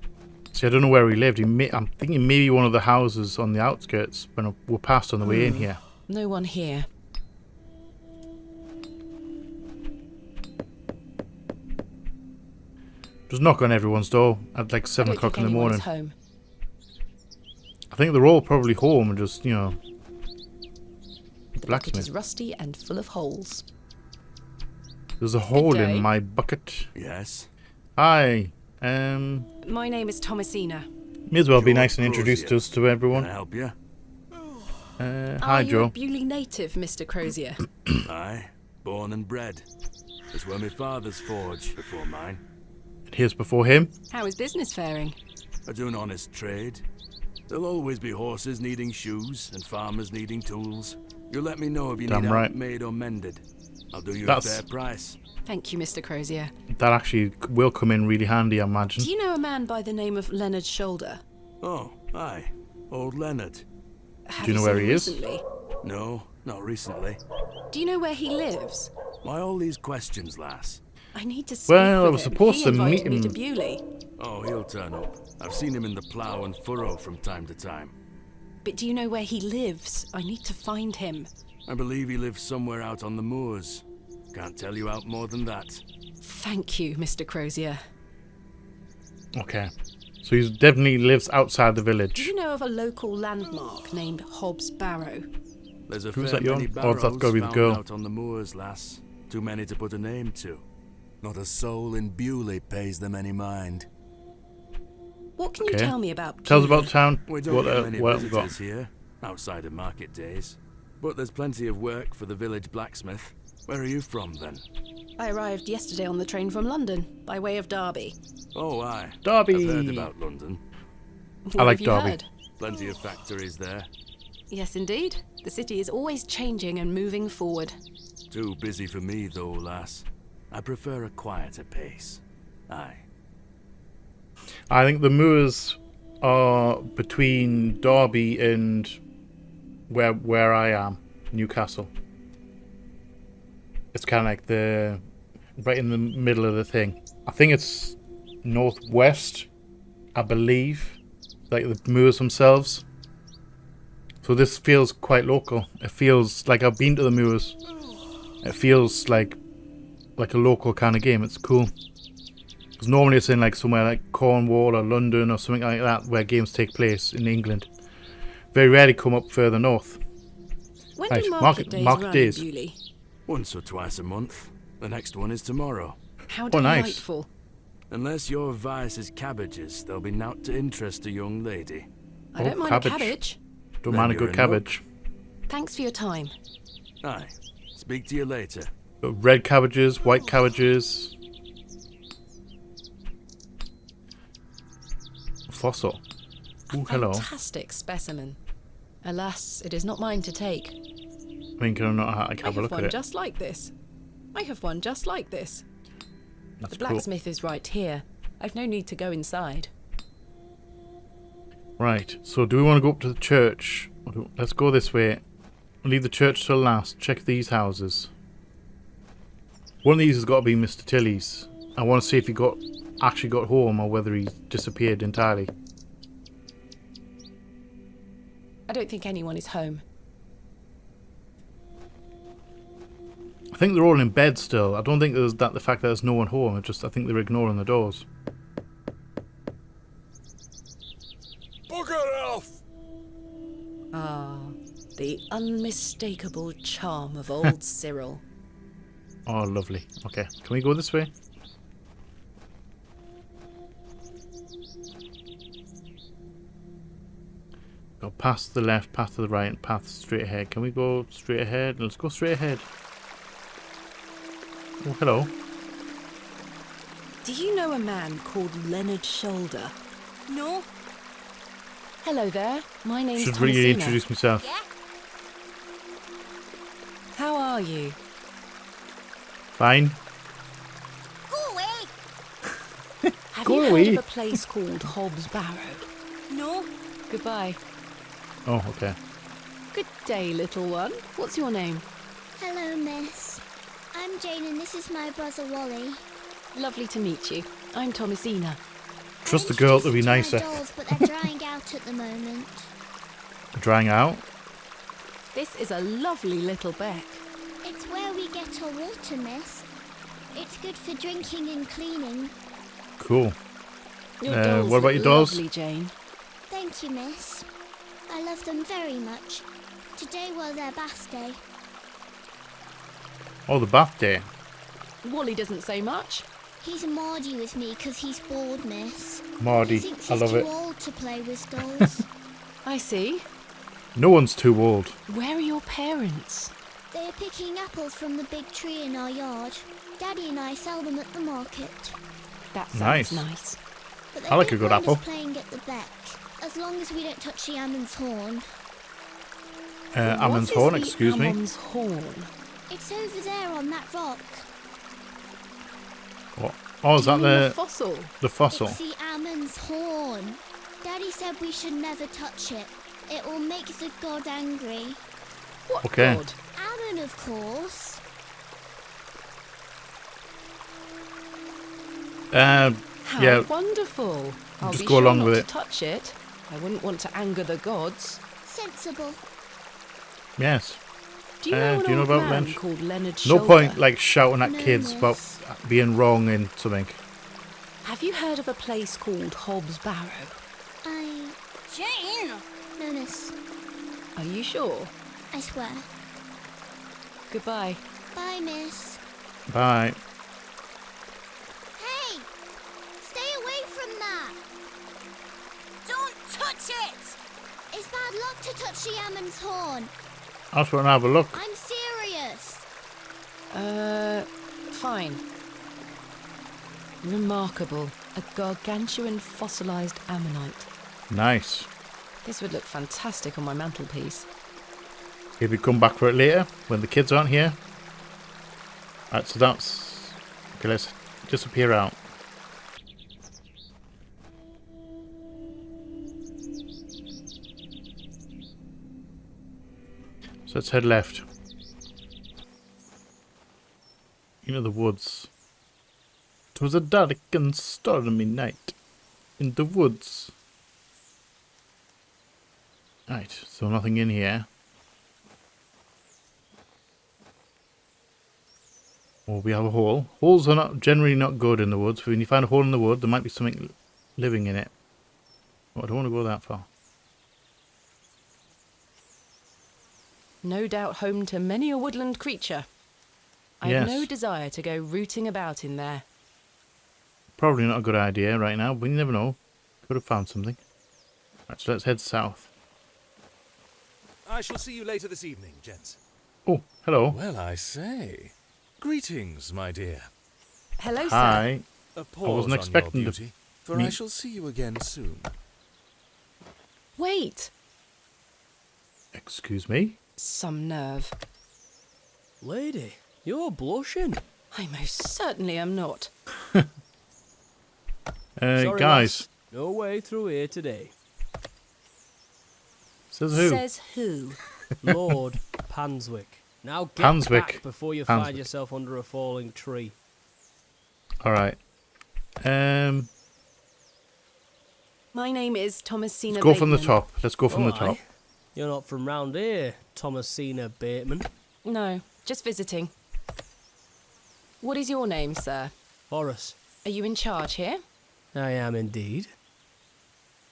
See, I don't know where he lived. I'm thinking maybe one of the houses on the outskirts when we're passed on the way in here. No one here. Just knock on everyone's door at like 7 I don't o'clock think in the anyone morning. is home. I think they're all probably home and just, you know, It blacksmith. is rusty and full of holes. There's a hole day. in my bucket. Yes. Hi. My name is Thomasina. May as well be Joe nice and introduce Crozier. us to Can everyone. I help you? Hi, Are you Joe. a Bewlay native, Mr. Crozier? Aye. Born and bred. It's where my father's forge before mine. Here's before him. How is business faring? I do an honest trade. There'll always be horses needing shoes and farmers needing tools. You let me know if you Damn need right. help made or mended. I'll do you That's- a fair price. Thank you, Mr. Crozier. That actually will come in really handy, I imagine. Do you know a man by the name of Leonard Shoulder? Oh, aye. Old Leonard. Have you know seen where him he is? recently? No, not recently. Do you know where he lives? Why all these questions, lass? I need to speak Well, I with was him. supposed He to invited meet me him. to Bewlay. Oh, he'll turn up. I've seen him in the plough and furrow from time to time. But do you know where he lives? I need to find him. I believe he lives somewhere out on the moors. Can't tell you out more than that. Thank you, Mr. Crozier. Okay. So he definitely lives outside the Do village. you know of a local landmark named Hobbs Barrow? There's a Who's fair that, Jon? many Oh, that's barrows gotta be the found girl. out on the moors, lass. Too many to put a name to. Not a soul in Bewlay pays them any mind. What can you Okay. tell me about Tell us Bewlay? about town. We don't What, get many what have we got? visitors here, outside of market days. But there's plenty of work for the village blacksmith. Where are you from, then? I arrived yesterday on the train from London, by way of Derby. Oh, aye. Derby. I've heard about London. What like have you Derby. heard? Plenty of factories there. Yes, indeed. The city is always changing and moving forward. Too busy for me, though, lass. I prefer a quieter pace. Aye. I think the moors are between Derby and where I am, Newcastle. It's kind of like right in the middle of the thing. I think it's northwest, I believe, like the moors themselves. So this feels quite local. It feels like I've been to the moors. It feels like a local kind of game. It's cool. Because normally it's in like somewhere like Cornwall or London or something like that where games take place in England. Very rarely come up further north. When Right, do market market days run in days. Bewlay? Once or twice a month. The next one is tomorrow. How Oh, nice. delightful. Unless your vice is cabbages, there'll be naught to interest a young lady. I don't mind cabbage. a cabbage. Don't Then mind a you're good in luck. cabbage. Thanks for your time. Aye. Speak to you later. Got red cabbages, white cabbages. Fossil. Ooh, hello. Fantastic specimen. Alas, it is not mine to take. I mean, can I not I have a have look at one it? just like this. I have one just like this. That's The cool. blacksmith is right here. I've no need to go inside. Right, so do we want to go up to the church? Let's go this way. Leave the church till last. Check these houses. One of these has got to be Mr. Tilley's. I want to see if he actually got home or whether he disappeared entirely. I don't think anyone is home. I think they're all in bed still. I don't think there's the fact that there's no one home. I think they're ignoring the doors. Bugger off! Ah, the unmistakable charm of old Cyril. Oh, lovely. Okay, can we go this way? Go past the left, past to the right, and path straight ahead. Can we go straight ahead? Let's go straight ahead. Oh, hello. Do you know a man called Leonard Shoulder? No? Hello there. My name's Should Thomasina. really introduce myself. Yeah? How are you? Fine. Go away! Have Go you away. heard of a place called Hobbs Barrow? No? Goodbye. Oh, okay. Good day, little one. What's your name? Hello, miss. I'm Jane and this is my brother Wally. Lovely to meet you. I'm Thomasina. Trust the girl to be nicer. My dolls, but they're drying out at the moment. Drying out. This is a lovely little beck. It's where we get our water, miss. It's good for drinking and cleaning. Cool. Your what dolls about look your dolls? Lovely, Jane. Thank you, miss. I love them very much. Today was their bath day. Oh, the bath day. Wally doesn't say much. He's a Mardy with me because he's bored, miss. Mardy. He thinks I he's love too it. old to play with dolls. I see. No one's too old. Where are your parents? They are picking apples from the big tree in our yard. Daddy and I sell them at the market. That sounds Nice. nice. But they I like a don't good mind us apple. playing at the beck, as long as we don't touch the Ammon's horn. Ammon's What is horn, the excuse me. Ammon's horn? It's over there on that rock. What? Oh, is Do you that mean the the fossil? fossil? It's the Ammon's horn. Daddy said we should never touch it. It will make the god angry. What Okay. god? Ammon, of course. How Yeah. wonderful. I'll Just be go sure along not with to it. touch it. I wouldn't want to anger the gods. Sensible. Yes. Do you know an old about man Lynch? called Leonard No Shoulder? point like shouting at No, kids about miss. being wrong in something. Have you heard of a place called Hobbs Barrow? Jane! No, miss. Are you sure? I swear. Goodbye. Bye, miss. Bye. Hey! Stay away from that! Don't touch it! It's bad luck to touch the Ammon's horn. I just want to have a look. I'm serious. Fine. Remarkable. A gargantuan fossilized ammonite. Nice. This would look fantastic on my mantelpiece. If we come back for it later, when the kids aren't here. Alright, so that's... Okay, let's disappear out. So let's head left. Into the woods. It was a dark and stormy night in the woods. Right, so nothing in here. Or we have a hole. Holes are not generally not good in the woods. When you find a hole in the wood, there might be something living in it. Oh, I don't want to go that far. No doubt home to many a woodland creature. I have no Yes. desire to go rooting about in there. Probably not a good idea right now, but you never know. Could have found something. Right, so let's head south. I shall see you later this evening, gents. Oh, hello. Well, I say. Greetings, my dear. Hello, sir. Hi. A I pause wasn't on expecting your to beauty, for meet- I shall see you again soon. Wait. Excuse me? Some nerve. Lady, you're blushing. I most certainly am not. Sorry, Guys. lass, no way through here today. Says who? Says who? Lord Painscreek. Now get Painscreek. back before you Painscreek. find yourself under a falling tree. Alright. My name is Thomasina Let's go from the Bateman. top. Let's go from the Oh, top. aye. You're not from round here, Thomasina Bateman. No, just visiting. What is your name, sir? Horace. Are you in charge here? I am indeed.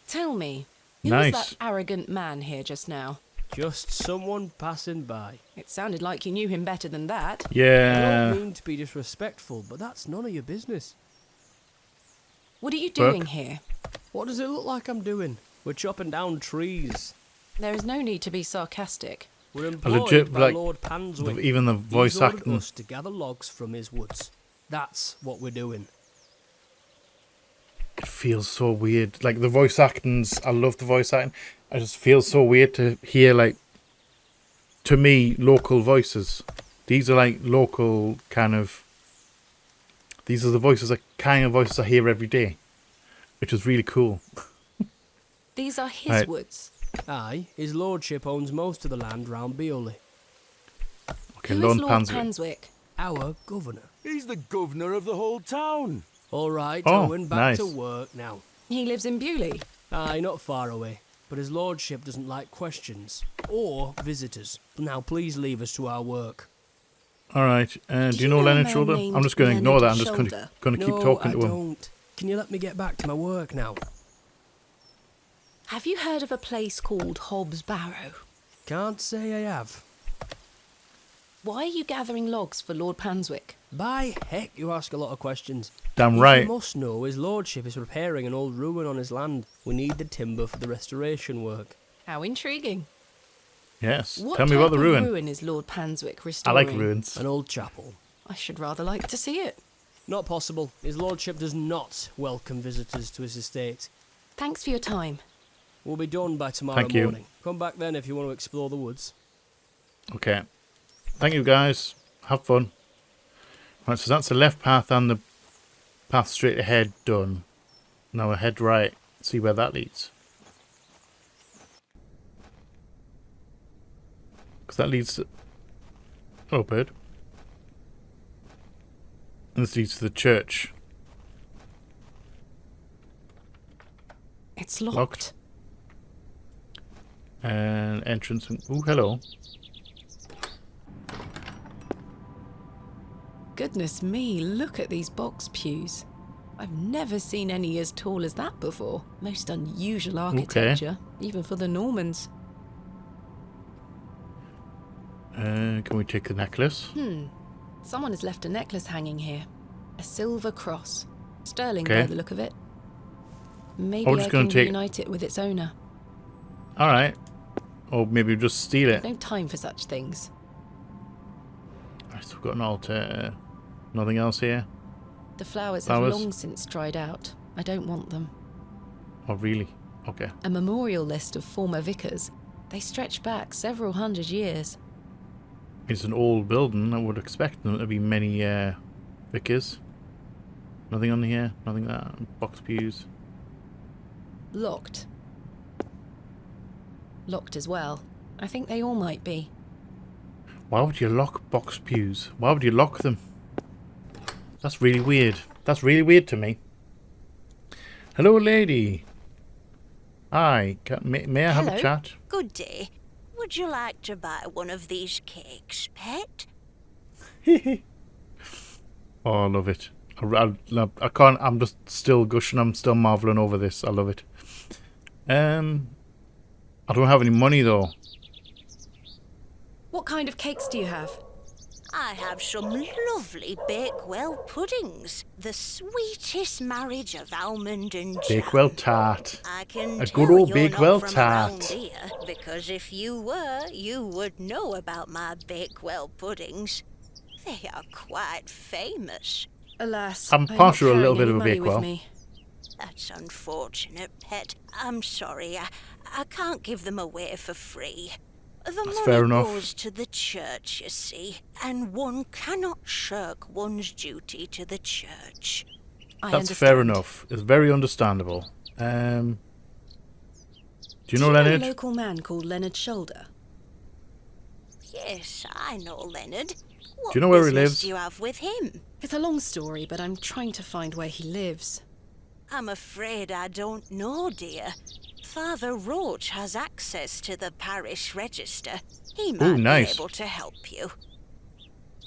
Tell me, who Nice. was that arrogant man here just now? Just someone passing by. It sounded like you knew him better than that. I Yeah. don't mean to be disrespectful, but that's none of your business. What are you Brooke? doing here? What does it look like I'm doing? We're chopping down trees. There is no need to be sarcastic. We're employed legit, by like, Lord Painscreek. Even the voice He's ordered acting. us to gather logs from his woods. That's what we're doing. It feels so weird. Like the voice acting's, I love the voice acting. I just feel so weird to hear, like, to me, local voices. These are like local kind of. These are the voices, like kind of voices I hear every day, which is really cool. These are his Right. woods. Aye, his lordship owns most of the land round Bewlay. Okay, Who is Lord Lord Painscreek. Painscreek? Our governor. He's the governor of the whole town. All right, Oh, Owen, back to nice. work now. He lives in Bewlay. Aye, not far away. But his lordship doesn't like questions or visitors. Now, please leave us to our work. All right. Do you know a Leonard man Shoulder? named I'm just going to ignore that. I'm Leonard just going Shoulder? to keep No, talking I to him. don't. Can you let me get back to my work now? Have you heard of a place called Hobbs Barrow? Can't say I have. Why are you gathering logs for Lord Painscreek? By heck, you ask a lot of questions. Damn If right. You must know his lordship is repairing an old ruin on his land. We need the timber for the restoration work. How intriguing. Yes. What Tell me about the type of ruin. ruin is Lord Painscreek I restoring? like ruins. An old chapel. I should rather like to see it. Not possible. His lordship does not welcome visitors to his estate. Thanks for your time. We'll be done by tomorrow Thank you. morning. Come back then if you want to explore the woods. Okay. Thank you, guys. Have fun. Right, so that's the left path and the path straight ahead done. Now I head right. See where that leads. Because that leads to... Oh, bird. And this leads to the church. It's locked. Locked. And entrance... Oh, hello. Goodness me, look at these box pews. I've never seen any as tall as that before. Most unusual architecture, even for the Normans. Can we take the necklace? Someone has left a necklace hanging here. A silver cross. Sterling Okay. by the look of it. Maybe we're I just can gonna take- reunite it with its owner. Alright. Or maybe just steal it. No time for such things. Alright, so we've got an altar. Nothing else here? The flowers Flowers? have long since dried out. I don't want them. Oh, really? Okay. A memorial list of former vicars. They stretch back several hundred years. It's an old building. I would expect them to be many vicars. Nothing on here. Nothing that. Box pews. Locked. Locked as well. I think they all might be. Why would you lock box pews? Why would you lock them? That's really weird. That's really weird to me. Hello, lady. Hi. May I have a Hello. chat? Good day. Would you like to buy one of these cakes, pet? Oh, I love it. I can't. I'm just still gushing. I'm still marveling over this. I love it. I don't have any money though. What kind of cakes do you have? I have some lovely Bakewell puddings. The sweetest marriage of almond and jam. Bakewell tart. I can A tell good old you're Bakewell not from around tart. here, because if you were, you would know about my Bakewell puddings. They are quite famous. Alas, I'm not partial a little carrying bit any of a money with Bakewell. me. That's unfortunate, pet. I'm sorry. I can't give them away for free. The That's fair money enough. goes to the church, you see, and one cannot shirk one's duty to the church. That's fair enough. It's very understandable. Do you know Leonard? a local man called Leonard Shoulder? Yes, I know Leonard. What you know where he business lives? do you have with him? It's a long story, but I'm trying to find where he lives. I'm afraid I don't know, dear. Father Roach has access to the parish register. He might nice. be able to help you.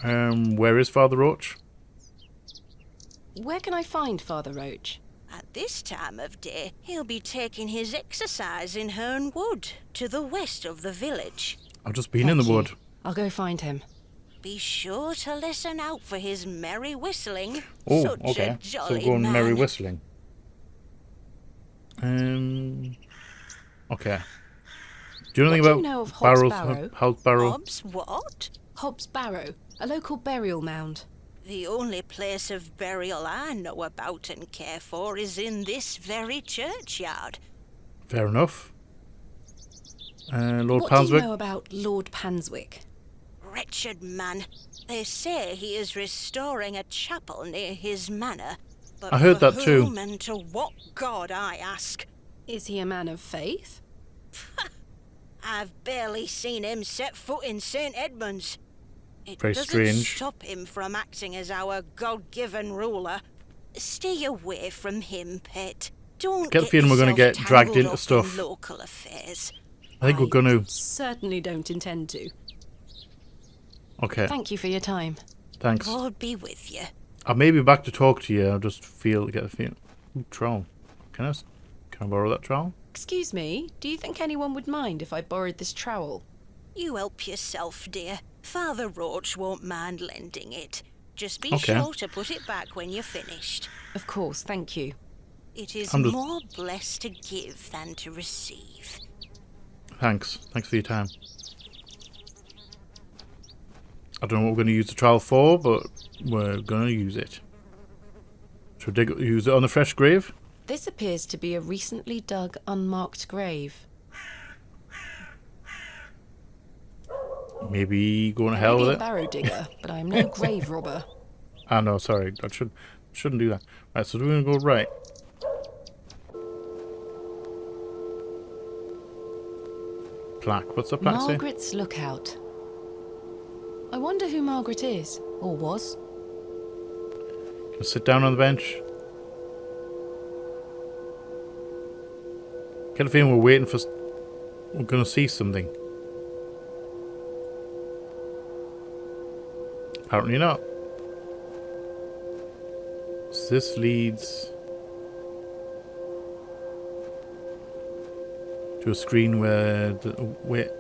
Where is Father Roach? Where can I find Father Roach? At this time of day, he'll be taking his exercise in Herne Wood, to the west of the village. I've just been in the wood. I'll go find him. Be sure to listen out for his merry whistling. Oh, Such okay. a So we're jolly going man. merry whistling. Okay. Do you know anything What do about you know of Hobbs Barrow's Barrow? Hobbs Barrow? Hobbs what? Hobbs Barrow, a local burial mound. The only place of burial I know about and care for is in this very churchyard. Fair enough. Lord What do you Painscreek? know about Lord Painswick? Wretched man. They say he is restoring a chapel near his manor. But I heard for that too. whom and to what god, I ask? Is he a man of faith? I've barely seen him set foot in St. Edmunds. It Very doesn't strange. stop him from acting as our God-given ruler. Stay away from him, pet. Don't Get the feeling we're gonna yourself get dragged tangled into up stuff. in local affairs. I think we're going to. Certainly don't intend to. Okay. Thank you for your time. Thanks. God be with you. I may be back to talk to you. I just get the feeling. Ooh, trowel. Can I borrow that trowel? Excuse me, do you think anyone would mind if I borrowed this trowel? You help yourself, dear. Father Roach won't mind lending it. Just be Okay. sure to put it back when you're finished. Of course, thank you. It is I'm just- more blessed to give than to receive. Thanks. Thanks for your time. I don't know what we're going to use the trowel for, but we're going to use it. Should we use it on the fresh grave? This appears to be a recently dug, unmarked grave. Maybe going to I hell may be with a it? barrow digger, but I am no grave robber. Ah, no, sorry. I shouldn't do that. Right, so we're going to go right. Plaque. What's the plaque say? Margaret's Lookout. I wonder who Margaret is, or was. Can I sit down on the bench? Get a feeling we're waiting for... We're going to see something. Apparently not. This leads to a screen where The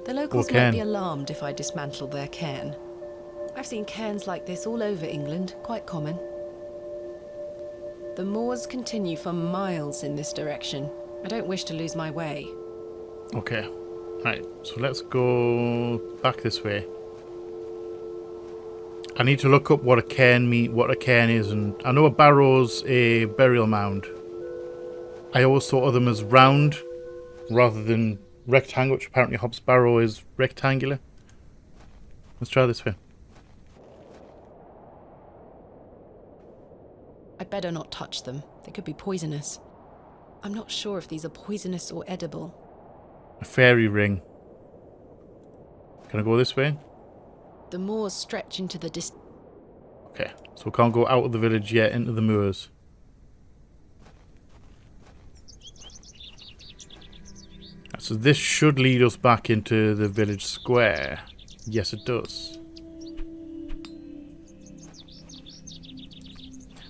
locals cairn. might be alarmed if I dismantle their cairn. I've seen cairns like this all over England, quite common. The moors continue for miles in this direction. I don't wish to lose my way. Okay. Right, so let's go back this way. I need to look up what a cairn is, and I know a barrow's a burial mound. I always thought of them as round rather than rectangle, which apparently Hob's Barrow is rectangular. Let's try this way. I'd better not touch them. They could be poisonous. I'm not sure if these are poisonous or edible. A fairy ring. Can I go this way? The moors stretch into the Okay, so we can't go out of the village yet into the moors. So this should lead us back into the village square. Yes, it does.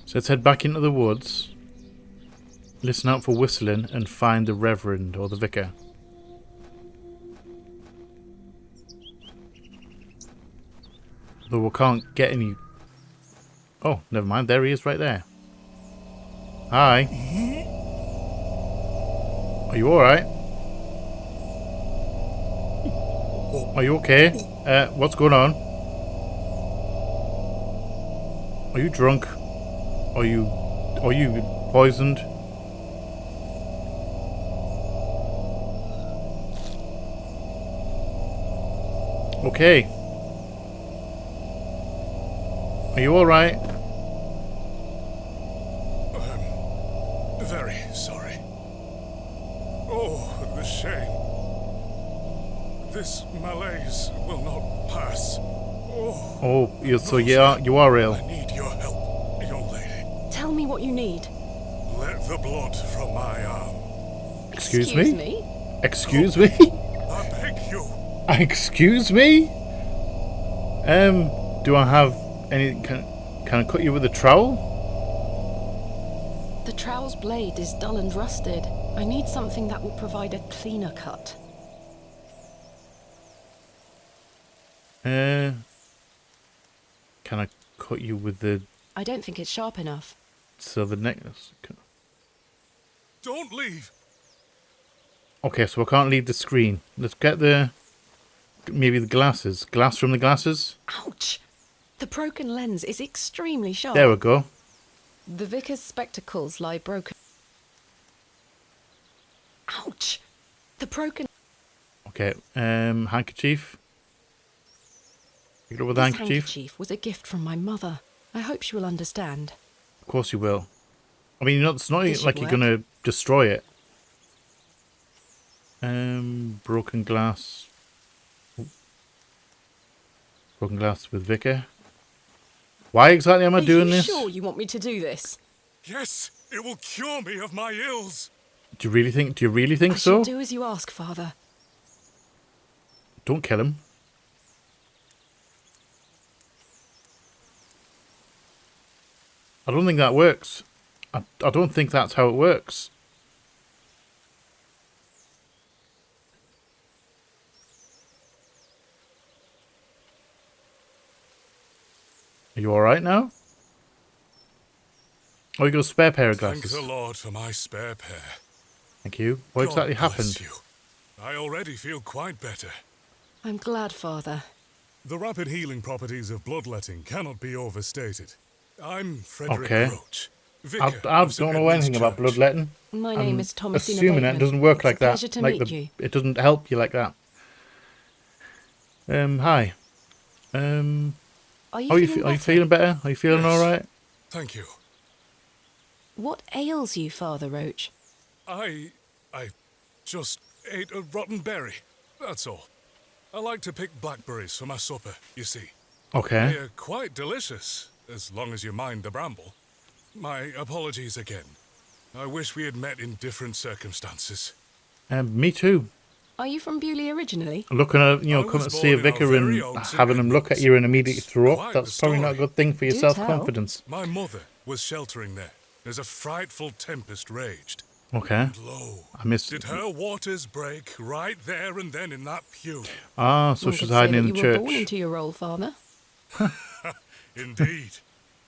So let's head back into the woods, listen out for whistling, and find the reverend or the vicar. Though we can't get any... Oh, never mind. There he is right there. Hi. Are you alright? Are you okay? What's going on? Are you drunk? Are you poisoned? Okay. Are you alright? Very sorry. Oh, the shame. This malaise will not pass. Oh, so yeah, you are ill. I need your help, young lady. Tell me what you need. Let the blood from my arm. Excuse me? Excuse me? I beg you. Excuse me? Do I have any... Can I cut you with a trowel? The trowel's blade is dull and rusted. I need something that will provide a cleaner cut. Can I cut you with the... I don't think it's sharp enough. So the necklace... Don't leave. Okay, so I can't leave the screen. Let's get the... Maybe the glasses. Glass from the glasses? Ouch! The broken lens is extremely sharp. There we go. The vicar's spectacles lie broken. Ouch! The broken... Okay, handkerchief. Pick it up with the This handkerchief. was a gift from my mother. I hope she will understand. Of course you will. I mean, it's not This like should you're work. going to destroy it. Broken glass. Ooh. Broken glass with Vicar. Why exactly am I doing this? Are you sure you want me to do this? Yes, it will cure me of my ills. Do you really think I so? shall do as you ask, Father. Don't kill him. I don't think that works. I don't think that's how it works. Are you alright now? Oh, you got a spare pair of glasses. Thank the Lord for my spare pair. Thank you. What God exactly bless happened? you. I already feel quite better. I'm glad, Father. The rapid healing properties of bloodletting cannot be overstated. I'm Frederick Okay. Roach. I of St. don't know Edmund's anything about Church. bloodletting. My name is Thomasina Assuming Bateman. it doesn't work It's like a that. pleasure to Like meet you. it doesn't help you like that. Hi. Are you Are you feeling feeling better? Are you feeling Yes. all right? Thank you. What ails you, Father Roach? I just ate a rotten berry. That's all. I like to pick blackberries for my supper, you see. Okay. They're quite delicious, as long as you mind the bramble. My apologies again. I wish we had met in different circumstances. Me too. Are you from Bewlay originally? Looking at I coming was to see a born in our vicar and very own St. having him look at Edmunds. you and immediately throw up, Quite that's the probably not a story. good thing for your Do tell. self-confidence. My mother was sheltering there as a frightful tempest raged. Okay. And lo, I missed did her waters break right there and then in that pew. Ah, so One she's could say hiding that in the you were born church. into your role, Father. Indeed.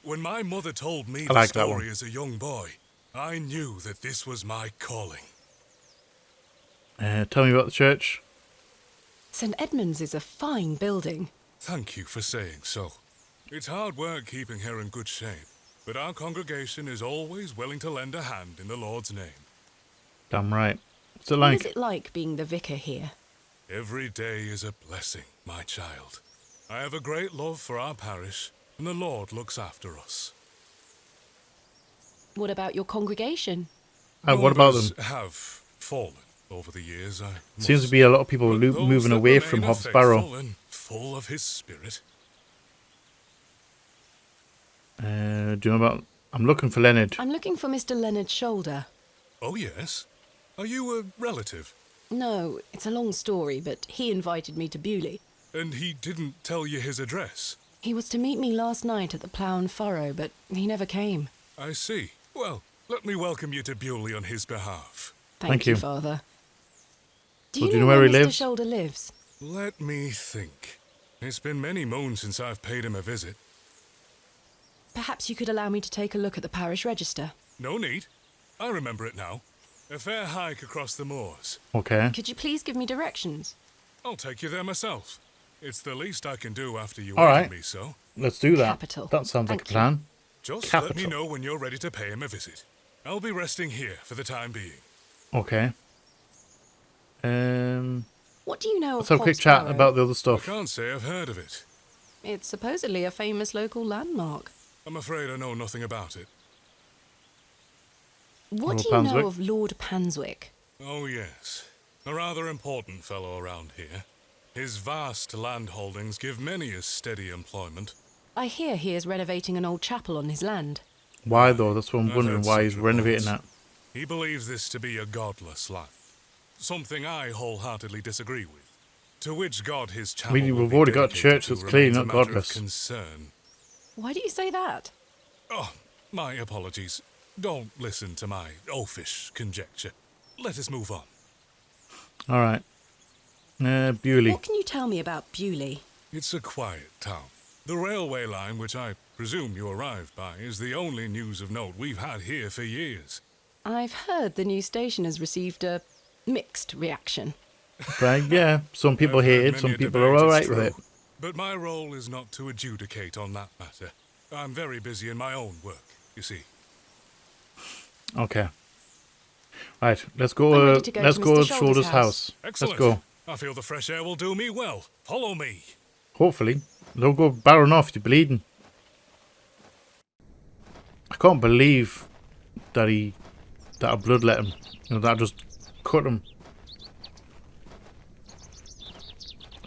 When my mother told me I the like that story one. as a young boy, I knew that this was my calling. Tell me about the church. St. Edmund's is a fine building. Thank you for saying so. It's hard work keeping her in good shape, but our congregation is always willing to lend a hand in the Lord's name. Damn right. What's it What like? is it like being the vicar here? Every day is a blessing, my child. I have a great love for our parish, and the Lord looks after us. What about your congregation? What about them? Numbers have fallen over the years. Seems to be a lot of people But those moving that away remain from are Hobbs Barrow. faithful and full of his spirit. Do you know about... I'm looking for Leonard. I'm looking for Mr. Leonard Shoulder. Oh, yes? Are you a relative? No, it's a long story, but he invited me to Bewlay. And he didn't tell you his address? He was to meet me last night at the Plough and Furrow, but he never came. I see. Well, let me welcome you to Bewlay on his behalf. Thank you, Father. Do Well, you know where he Mr. lives? Shoulder lives? Let me think. It's been many moons since I've paid him a visit. Perhaps you could allow me to take a look at the parish register. No need. I remember it now. A fair hike across the moors. Okay. Could you please give me directions? I'll take you there myself. It's the least I can do after you All ordered right. me so. Let's do that. Capital. That sounds like a Thank you. plan. Just Capital. let me know when you're ready to pay him a visit. I'll be resting here for the time being. Okay. What do you know Let's of have a quick Hobbs chat Barrow? about the other I stuff. can't say I've heard of it. It's supposedly a famous local landmark. I'm afraid I know nothing about it. What Lord do you Painswick? know of Lord Painswick? Oh, yes. A rather important fellow around here. His vast land holdings give many a steady employment. I hear he is renovating an old chapel on his land. Why though? That's what I'm I've wondering. heard Why such he's renovating that. reports. He believes this to be a godless life. Something I wholeheartedly disagree with. To which god his chapel We've will be already got a dedicated church to that's clearly remains a not matter of godless. concern. Why do you say that? Oh, my apologies. Don't listen to my oafish conjecture. Let us move on. All right. Bewlay. What can you tell me about Bewlay? It's a quiet town. The railway line, which I presume you arrived by, is the only news of note we've had here for years. I've heard the new station has received a mixed reaction. Right, yeah. Some people I've hate heard it. Some many a people are debate, all it's right with it. true. But my role is not to adjudicate on that matter. I'm very busy in my own work, you see. Okay. Right. Let's I'm go. ready to go Let's to go Mr. to Shoulder's Shoulder's house. house. Excellent. Let's go. I feel the fresh air will do me well. Follow me. Hopefully. Don't go barrowing off. You're bleeding. I can't believe that a bloodlet him. You know, that just cut him.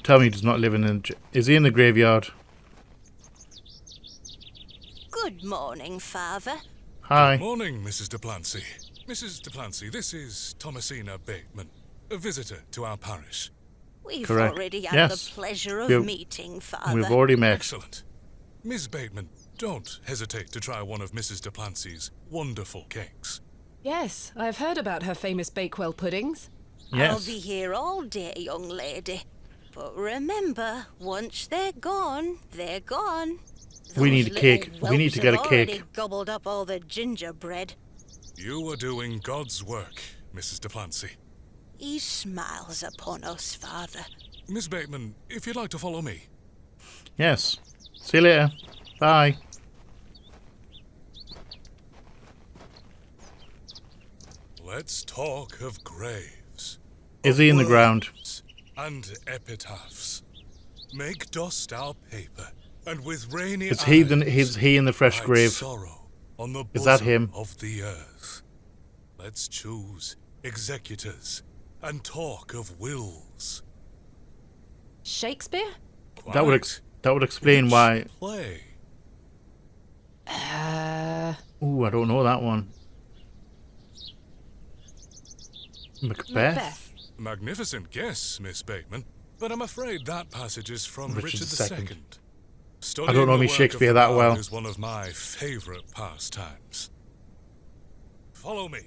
Tell me he does not live in the... Is he in the graveyard? Good morning, Father. Hi. Morning, Mrs. Duplancy. Mrs. Duplancy, this is Thomasina Bateman, a visitor to our parish. We've Correct. already had Yes. the pleasure of We've- meeting, Father. We've already met. Excellent. Miss Bateman, don't hesitate to try one of Mrs. Duplancy's wonderful cakes. Yes, I've heard about her famous Bakewell puddings. I'll Yes. be here all day, young lady. But remember, once they're gone, they're gone. We Those need a little cake. We need whelps to get a have already cake. Gobbled up all the gingerbread. You are doing God's work, Mrs. Duplancy. He smiles upon us, Father. Miss Bateman, if you'd like to follow me. Yes. See you later. Bye. Let's talk of graves. Is of he in the ground? words And epitaphs. Make dust our paper, and with rainy Is eyes he in the fresh write grave? sorrow on the Is that bosom him? of the earth. Let's choose executors and talk of wills. Shakespeare? That would explain Which why. play? Ooh, I don't know that one. Macbeth? Macbeth. Magnificent guess, Miss Bateman, but I'm afraid that passage is from Richard Richard II. II. Studying don't know the me work of Shakespeare the that bard well. is one of my favorite pastimes. Follow me.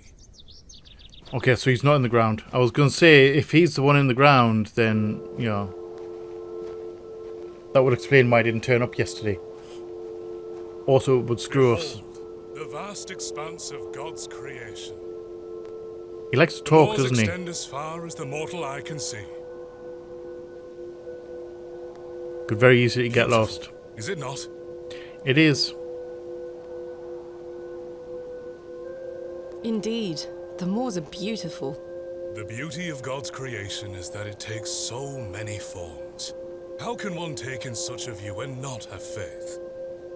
Okay, so he's not in the ground. I was going to say, if he's the one in the ground, then, you know, that would explain why I didn't turn up yesterday. Also, it would screw us. Behold, the vast expanse of God's creation. He likes to The talk, moors doesn't he? extend as far as the mortal eye can see. Could very easily get lost. Is it not? It is. Indeed, the moors are beautiful. The beauty of God's creation is that it takes so many forms. How can one take in such a view and not have faith?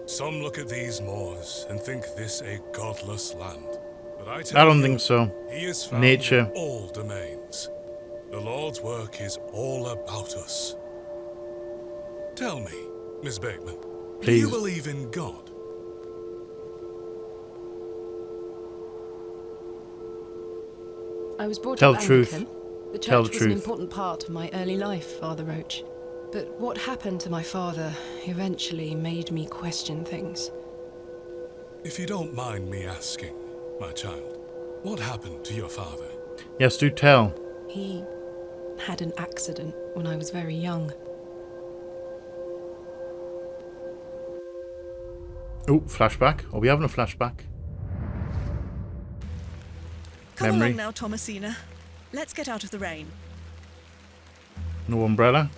Some look at these moors and think this a godless land. But I tell I don't you, think so. He is found Nature. in all domains. The Lord's work is all about us. Tell me, Miss Bateman, do you Please. believe in God? I was brought Tell up the truth. Anglican. The church Tell the was an truth. important part of my early life, Father Roach. But what happened to my father eventually made me question things. If you don't mind me asking, my child, what happened to your father? Yes, do tell. He had an accident when I was very young. Oh, flashback. Are we having a flashback? Come Memory. along now, Thomasina. Let's get out of the rain. No umbrella.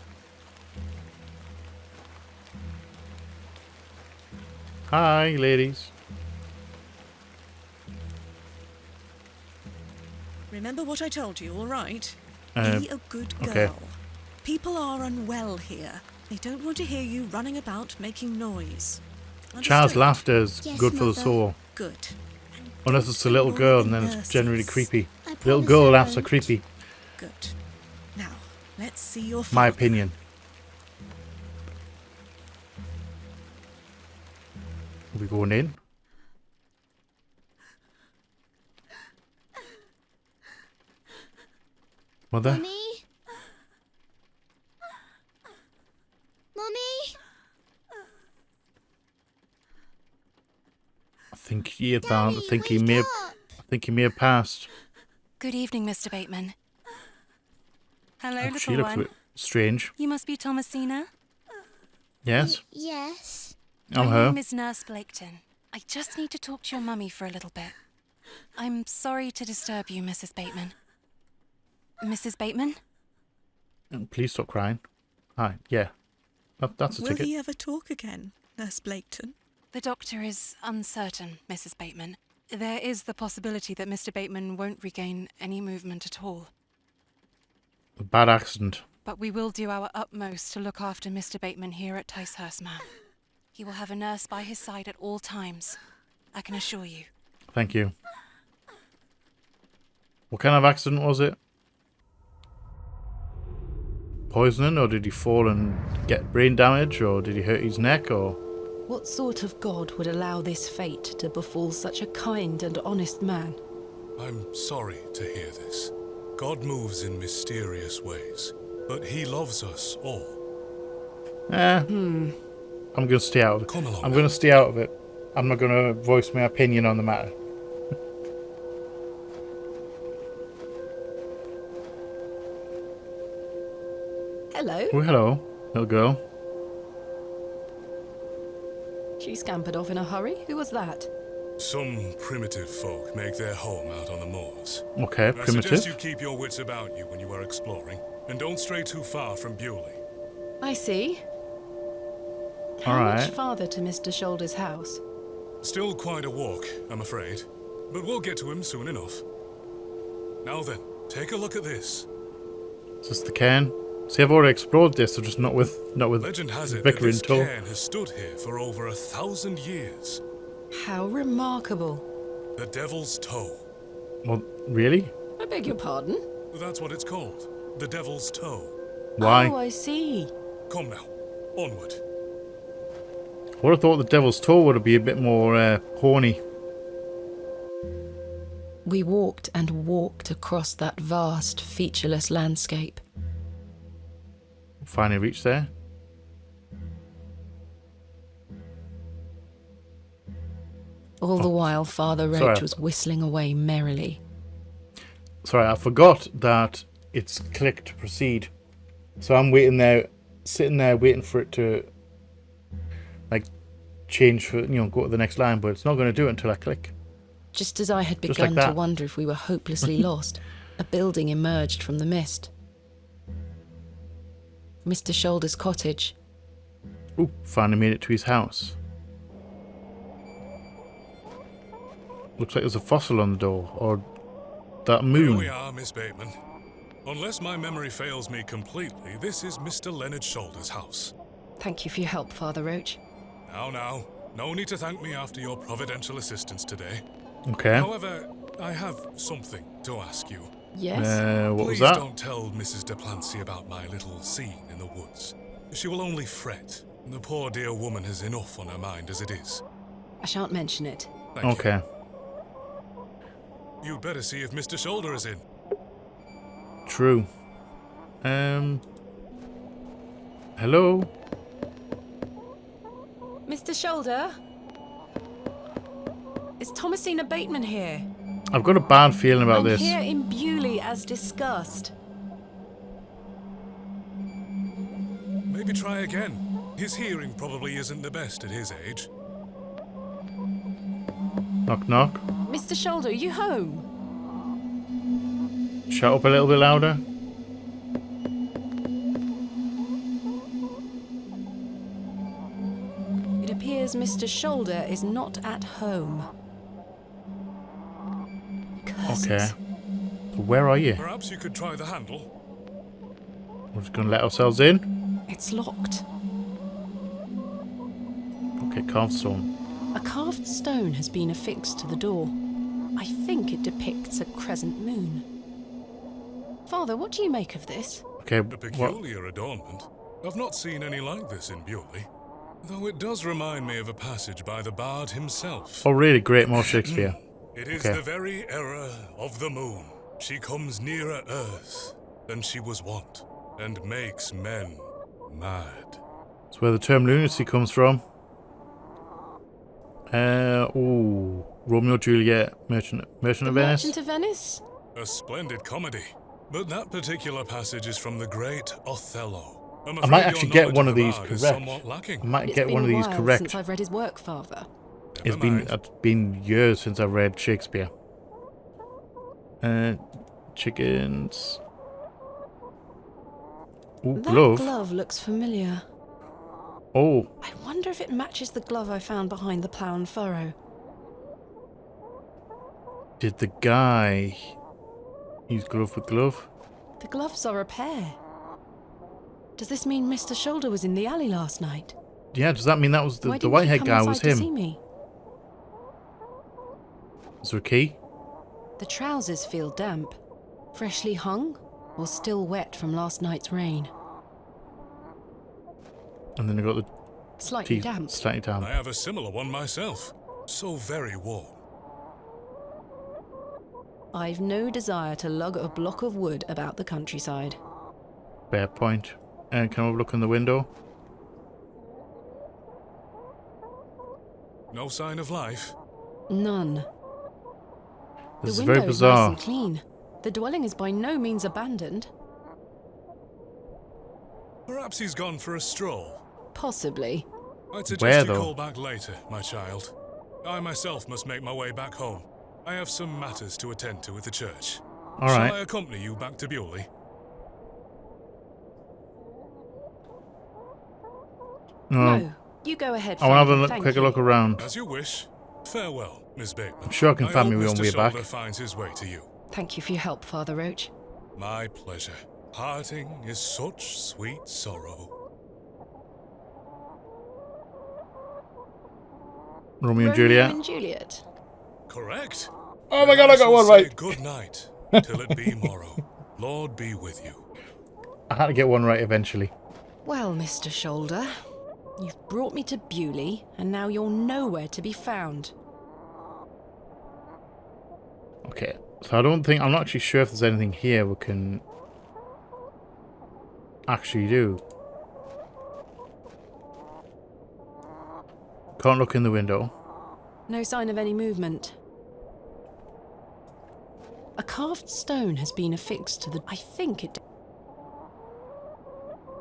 Hi, ladies. Remember what I told you, all right? Uh, Be a good girl. okay. People are unwell here. They don't want to hear you running about making noise. Child's Understood? laughter is Yes, good for the Mother. soul. Good. Unless it's a Don't little ignore girl, the and then it's nurses. generally creepy. I Little promise girl I laughs are won't. creepy. Good. Now, let's see your father. My opinion. Are we going in? Mother? Mummy? Mummy? I think he had Daddy, I think he may wake have, up. I think he may have passed. Good evening, Mr. Bateman. Hello, Oh, she little looks a one. bit strange. You must be Thomasina. Yes? Yes. I'm My her. name is Nurse Blaketon. I just need to talk to your mummy for a little bit. I'm sorry to disturb you, Mrs. Bateman. Mrs. Bateman? Please stop crying. Hi. Yeah. That's a Will ticket. he ever talk again, Nurse Blaketon? The doctor is uncertain, Mrs. Bateman. There is the possibility that Mr. Bateman won't regain any movement at all. A bad accident. But we will do our utmost to look after Mr. Bateman here at Ticehurst, ma'am. He will have a nurse by his side at all times. I can assure you. Thank you. What kind of accident was it? Poisoning, or did he fall and get brain damage, or did he hurt his neck, or... What sort of god would allow this fate to befall such a kind and honest man? I'm sorry to hear this. God moves in mysterious ways, but he loves us all. I'm going to stay out of it. Come along I'm now. going to stay out of it. I'm not going to voice my opinion on the matter. Hello. Oh, hello, little girl. She scampered off in a hurry. Who was that? Some primitive folk make their home out on the moors. Okay, I primitive. suggest you keep your wits about you when you are exploring, and don't stray too far from Bewlay. I see. How All much right. farther to Mr. Shoulder's house? Still quite a walk, I'm afraid, but we'll get to him soon enough. Now then, take a look at this. Is this the cairn? See, I've already explored this, so just not with Legend has it that Vicar in this tow. cairn has stood here for over 1,000 years. How remarkable. The Devil's Toe. Well, really? I beg your pardon? That's what it's called. The Devil's Toe. Why? Oh, I see. Come now, onward. I would have thought the Devil's Toe would be a bit more horny. We walked and walked across that vast, featureless landscape. Finally reached there. All the while, Father Roach sorry. was whistling away merrily. Sorry, I forgot that it's click to proceed. So I'm waiting there, sitting there waiting for it to like change for, go to the next line, but it's not going to do it until I click. Just as I had Just like begun that. to wonder if we were hopelessly lost, a building emerged from the mist. Mr. Shoulder's cottage. Ooh, finally made it to his house. Looks like there's a fossil on the door, or that Here moon. we are, Miss Bateman. Unless my memory fails me completely, this is Mr. Leonard Shoulder's house. Thank you for your help, Father Roach. Now, no need to thank me after your providential assistance today. Okay. However, I have something to ask you. Yes? What was Please that? don't tell Mrs. de Plancy about my little scene in the woods. She will only fret. The poor dear woman has enough on her mind as it is. I shan't mention it. Thank Okay. You'd better see if Mr. Shoulder is in. True. Hello? Mr. Shoulder? Is Thomasina Bateman here? I've got a bad feeling about I'm this. here in Bewlay as discussed. Maybe try again. His hearing probably isn't the best at his age. Knock, knock. Mr. Shoulder, are you home? Shout up a little bit louder. It appears Mr. Shoulder is not at home. Curses. Okay. So where are you? Perhaps you could try the handle. We're just going to let ourselves in. It's locked. Okay, carved stone. A carved stone has been affixed to the door. I think it depicts a crescent moon. Father, what do you make of this? Okay, A peculiar adornment. I've not seen any like this in Bewlay. Though it does remind me of a passage by the bard himself. Oh, really? Great, more Shakespeare. It is Okay. the very error of the moon. She comes nearer earth than she was wont, and makes men mad. That's where the term lunacy comes from. Romeo Juliet, Merchant of Venice. Merchant of Venice? A splendid comedy. But that particular passage is from the great Othello. I'm I afraid might your actually get knowledge one of of the these bard is correct. somewhat lacking. I might It's get been one of a these while correct. since I've read his work, Father. It's been years since I've read Shakespeare. Chickens. Ooh, That glove. glove looks familiar. Oh, I wonder if it matches the glove I found behind the plough and furrow. did the guy use glove with glove? The gloves are a pair. Does this mean Mr. Shoulder was in the alley last night? Yeah, does that mean that was Why the didn't white he haired come guy inside was to see him? me? Is there a key? The trousers feel damp. Freshly hung or still wet from last night's rain? And then I got the Slightly teeth damp. slightly damp. I have a similar one myself. So very warm. I've no desire to lug a block of wood about the countryside. Fair point. And can I have a look in the window? No sign of life. None. This is The very window is bizarre. nice and clean. The dwelling is by no means abandoned. Perhaps he's gone for a stroll. Possibly. I'd suggest Where, you though? call back later, my child. I myself must make my way back home. I have some matters to attend to at the church. All Shall right. I accompany you back to Bewlay? No, you go ahead. I want to Father, have a thank quick you. look around. As you wish. Farewell, Miss Bateman. I'm sure I can find hope my own Mr. way back. Shoulder finds his way to you. Thank you for your help, Father Roach. My pleasure. Parting is such sweet sorrow. Romeo and Juliet. and Juliet. Correct. Oh my god, I got one shall say right. Good night, till it be morrow. Lord be with you. I had to get one right eventually. Well, Mr. Shoulder, you've brought me to Bewlay, and now you're nowhere to be found. Okay, so I'm not actually sure if there's anything here we can actually do. Can't look in the window. No sign of any movement. A carved stone has been affixed to the... I think it...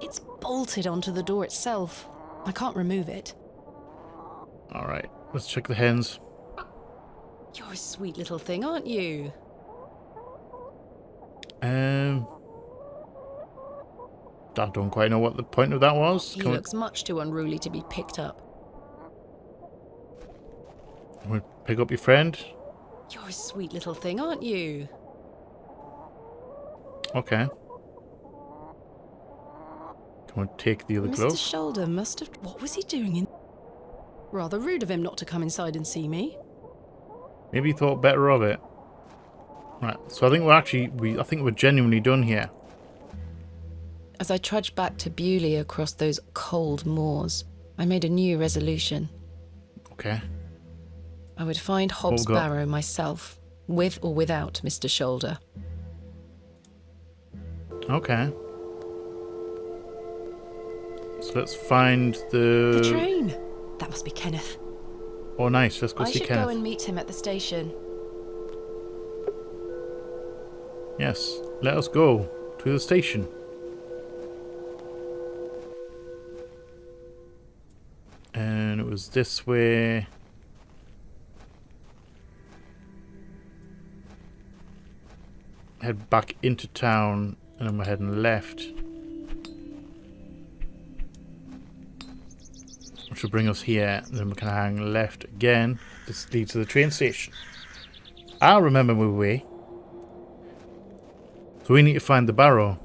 It's bolted onto the door itself. I can't remove it. Alright, let's check the hens. You're a sweet little thing, aren't you? I don't quite know what the point of that was. He looks much too unruly to be picked up. We'll pick up your friend. You're a sweet little thing, aren't you? Okay. Come on, take the other glove. Mr. Shoulder must have... What was he doing in... Rather rude of him not to come inside and see me. Maybe he thought better of it. Right, so I think we're actually... I think we're genuinely done here. As I trudged back to Bewlay across those cold moors, I made a new resolution. Okay. I would find Hob's Barrow myself, with or without Mr. Shoulder. Okay. So let's find the... The train! That must be Kenneth. Oh, nice. Let's go see I should Kenneth. go and meet him at the station. Yes, let us go to the station. And it was this way. Head back into town, and then we're heading left. Which will bring us here, and then we can hang left again. This leads to the train station. I'll remember my way. So we need to find the Barrow.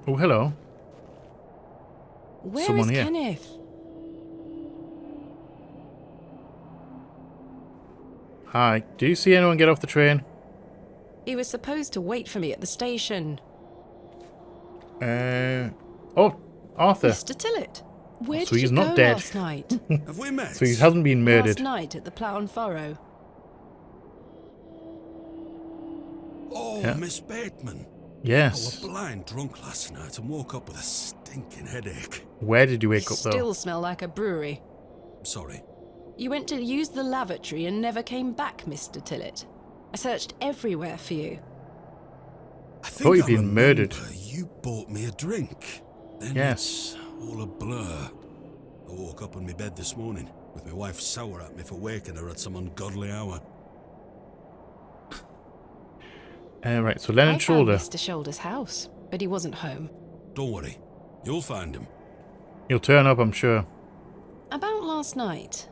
Oh, hello. Where Someone is here. Kenneth? Hi. Do you see anyone get off the train? He was supposed to wait for me at the station. Oh, Arthur. Mr. Tillett, where So did he's you not go dead. last night? Have we met? So he hasn't been murdered. Last night at the Plough and Furrow. Oh, Yeah. Miss Bateman. Yes. I was blind drunk last night and woke up with a stinking headache. Where did you wake up, though? Still smell like a brewery. I'm sorry. You went to use the lavatory and never came back, Mr. Tillett. I searched everywhere for you. I thought you'd been murdered. You bought me a drink. Then Yes. it's all a blur. I woke up in my bed this morning with my wife sour at me for waking her at some ungodly hour. Right, so Leonard I Shoulder. found Mr. Shoulder's house, but he wasn't home. Don't worry. You'll find him. He'll turn up, I'm sure. About last night.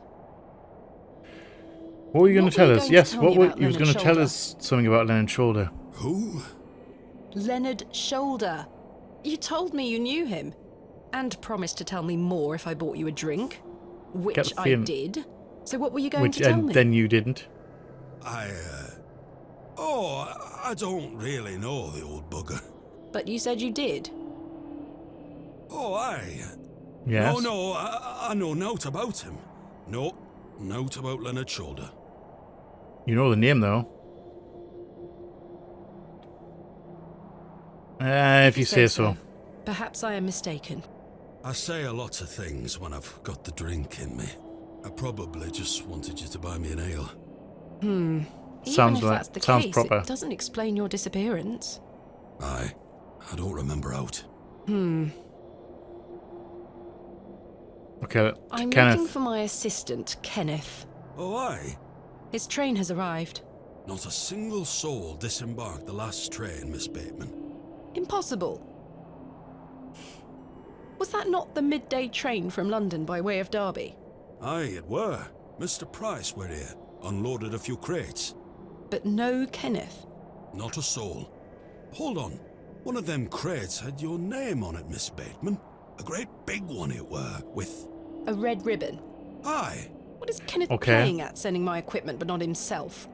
What were you going What to tell were you us? going to Yes, tell what me were about you was Leonard going to tell Shoulder? us something about Leonard Shoulder. Who? Leonard Shoulder. You told me you knew him. And promised to tell me more if I bought you a drink. Which Get the I feeling- did. So what were you going Which to tell and me? then you didn't. I don't really know the old bugger. But you said you did. Oh, aye. Yes. No, I know naught about him. No, naught about Leonard Shoulder. You know the name, though. If you say so. Perhaps I am mistaken. I say a lot of things when I've got the drink in me. I probably just wanted you to buy me an ale. Sounds Even if like- that's the sounds case, proper. It doesn't explain your disappearance. Aye, I don't remember out. Okay, I'm Kenneth. looking for my assistant, Kenneth. Oh, aye. His train has arrived. Not a single soul disembarked the last train, Miss Bateman. Impossible. Was that not the midday train from London by way of Derby? Aye, it were. Mr. Price were here, unloaded a few crates. But no Kenneth. Not a soul. Hold on. One of them crates had your name on it, Miss Bateman. A great big one it were, with... A red ribbon. Aye. What is Kenneth Okay. playing at, sending my equipment but not himself?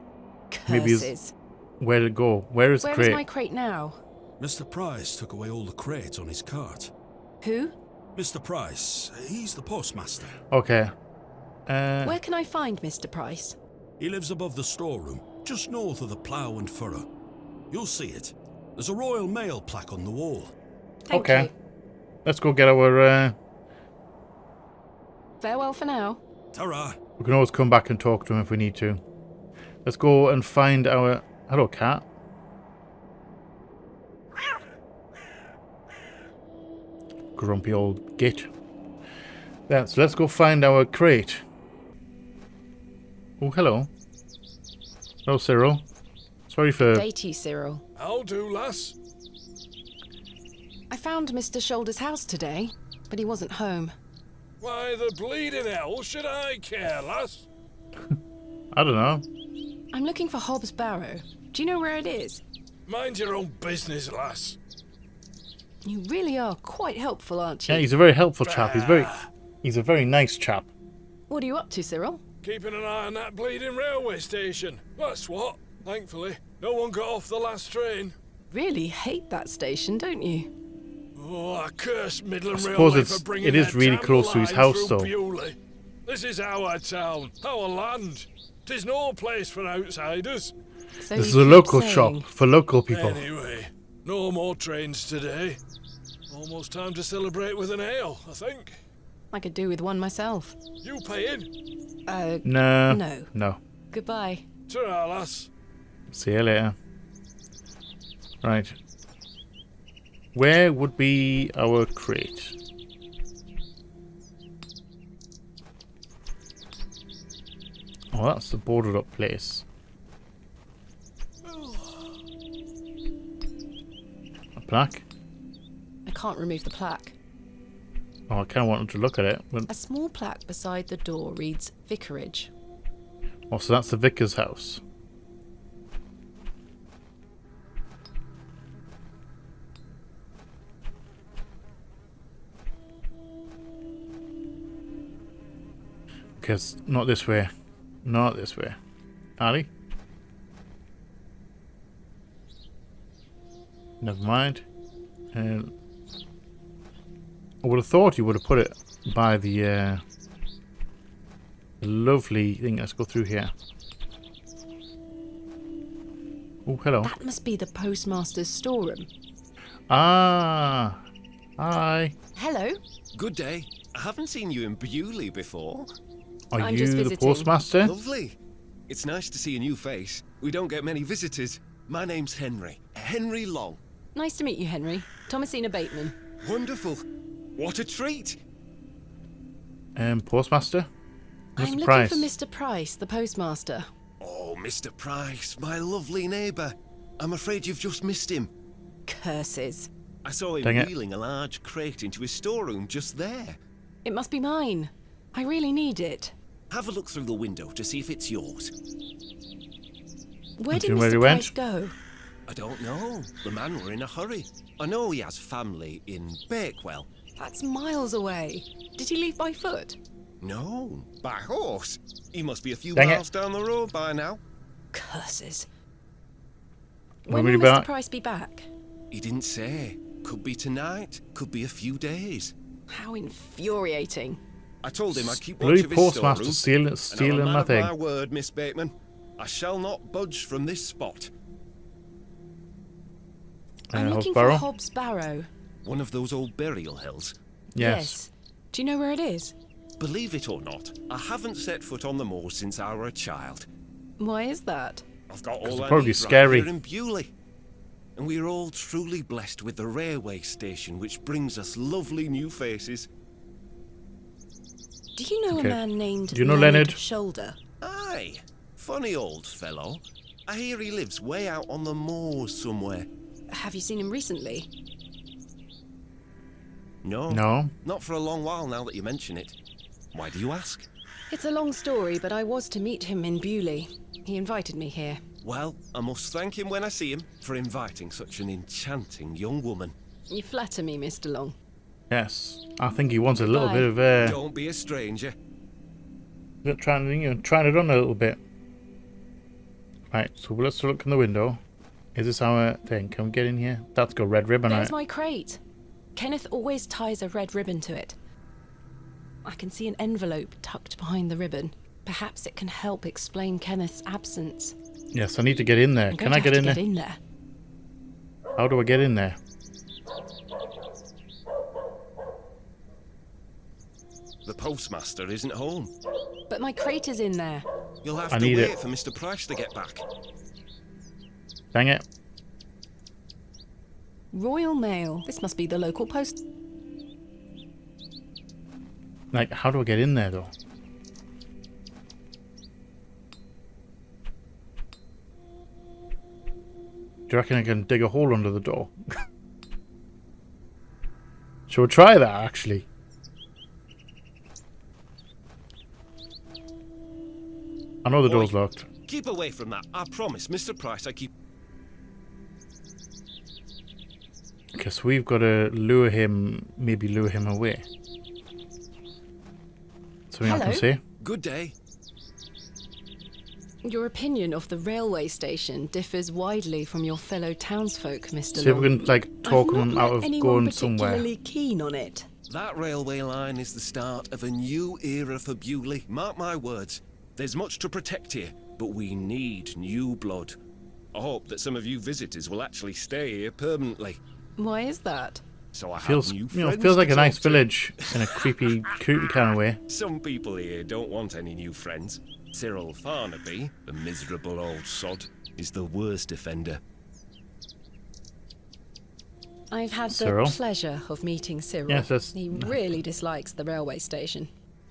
Maybe he's- Curses. Where did it go? Where is the Where crate? is my crate now? Mr. Price took away all the crates on his cart. Who? Mr. Price, he's the postmaster. Okay. Where can I find Mr. Price? He lives above the storeroom, just north of the Plough and Furrow. You'll see it. There's a Royal Mail plaque on the wall. Thank Okay. you. Let's go get our Farewell for now. Ta-ra. We can always come back and talk to him if we need to. Let's go and find our... Hello, cat. Grumpy old git. Yeah, so let's go find our crate. Oh, hello. Hello, Cyril. Sorry for... Day to you, Cyril. How do, lass? I found Mr. Shoulder's house today, but he wasn't home. Why the bleeding hell should I care, lass? I don't know. I'm looking for Hob's Barrow. Do you know where it is? Mind your own business, lass. You really are quite helpful, aren't you? Yeah, he's a very helpful chap. He's a very nice chap. What are you up to, Cyril? Keeping an eye on that bleeding railway station. That's what. Thankfully, no one got off the last train. Really hate that station, don't you? Oh, I curse Midland I suppose Railway for bringing it is that really damn close to his line house, through though. Bewlay. This is our town, our land. 'Tis no place for outsiders. So This is a local shop for local people. Anyway, no more trains today. Almost time to celebrate with an ale, I think. I could do with one myself. You paying? No. No. No. Goodbye. Ta-ra, lass. See you later. Right. Where would be our crate? Oh, that's the boarded up place. A plaque? I can't remove the plaque. Oh, I kind of wanted to look at it. But... A small plaque beside the door reads Vicarage. Oh, so that's the vicar's house. Because not this way. Not this way. Ali? Never mind. I would have thought you would have put it by the lovely thing. Let's go through here. Oh, hello. That must be the postmaster's storeroom. Ah. Hi. Hello. Good day. I haven't seen you in Bewlay before. Are I'm you just the visiting. postmaster? Lovely. It's nice to see a new face. We don't get many visitors. My name's Henry. Henry Long. Nice to meet you, Henry. Thomasina Bateman. Wonderful. What a treat. Postmaster? I'm Mr. Price. looking for Mr. Price, the postmaster. Oh, Mr. Price, my lovely neighbour. I'm afraid you've just missed him. Curses. I saw him Dang it. wheeling a large crate into his storeroom just there. It must be mine. I really need it. Have a look through the window to see if it's yours. Where Do did you know where he Mr. went? Price go? I don't know. The man were in a hurry. I know he has family in Bakewell. That's miles away. Did he leave by foot? No, by horse. He must be a few Dang it. miles down the road by now. Curses. When When will will he be Mr. back? Price be back? He didn't say. Could be tonight, could be a few days. How infuriating. I told him I'd keep Bloody watch of his postmaster storeroom. stealing and I'm a man my of thing. my word, Miss Bateman. I shall not budge from this spot. I'm looking Barrow? for Hob's Barrow. One of those old burial hills. Yes. Do you know where it is? Believe it or not, I haven't set foot on the moors since I were a child. Why is that? I've got It's all I probably need scary. right here in Bewlay. And we're all truly blessed with the railway station, which brings us lovely new faces. Do you know Okay. a man named Do you know Leonard? Shoulder? Aye, funny old fellow. I hear he lives way out on the moors somewhere. Have you seen him recently? No. No. Not for a long while now that you mention it. Why do you ask? It's a long story, but I was to meet him in Bewlay. He invited me here. Well, I must thank him when I see him for inviting such an enchanting young woman. You flatter me, Mr. Long. Yes. I think he wants a little Goodbye. bit of Don't be a stranger. trying it on a little bit. Right, so let's look in the window. Is this our thing? Can we get in here? That's got red ribbon on There's it. my crate. Kenneth always ties a red ribbon to it. I can see an envelope tucked behind the ribbon. Perhaps it can help explain Kenneth's absence. Yes, I need to get in there. I'm Can going I to get have in to there? get in there. How do I get in there? The postmaster isn't home. But my crate is in there. You'll have I to need wait it. for Mr. Price to get back. Dang it. Royal Mail. This must be the local post. Like, how do I get in there, though? Do you reckon I can dig a hole under the door? Shall we try that, actually? I know the door's locked. Keep away from that. I promise, Mr. Price, I keep... Okay, so we've got to lure him, maybe lure him away. Something I can say? Good day. Your opinion of the railway station differs widely from your fellow townsfolk, Mr. See if we Long. can, like, talk him out of going somewhere. particularly keen on it. That railway line is the start of a new era for Bewlay. Mark my words. There's much to protect here, but we need new blood. I hope that some of you visitors will actually stay here permanently. Why is that? So I Feels, have new you know, friends feels like to a nice talk to. village in a creepy kind of way. Some people here don't want any new friends. Cyril Farnaby, the miserable old sod, is the worst offender. I've had the Cyril? pleasure of meeting Cyril. Yes, that's- He really dislikes the railway station.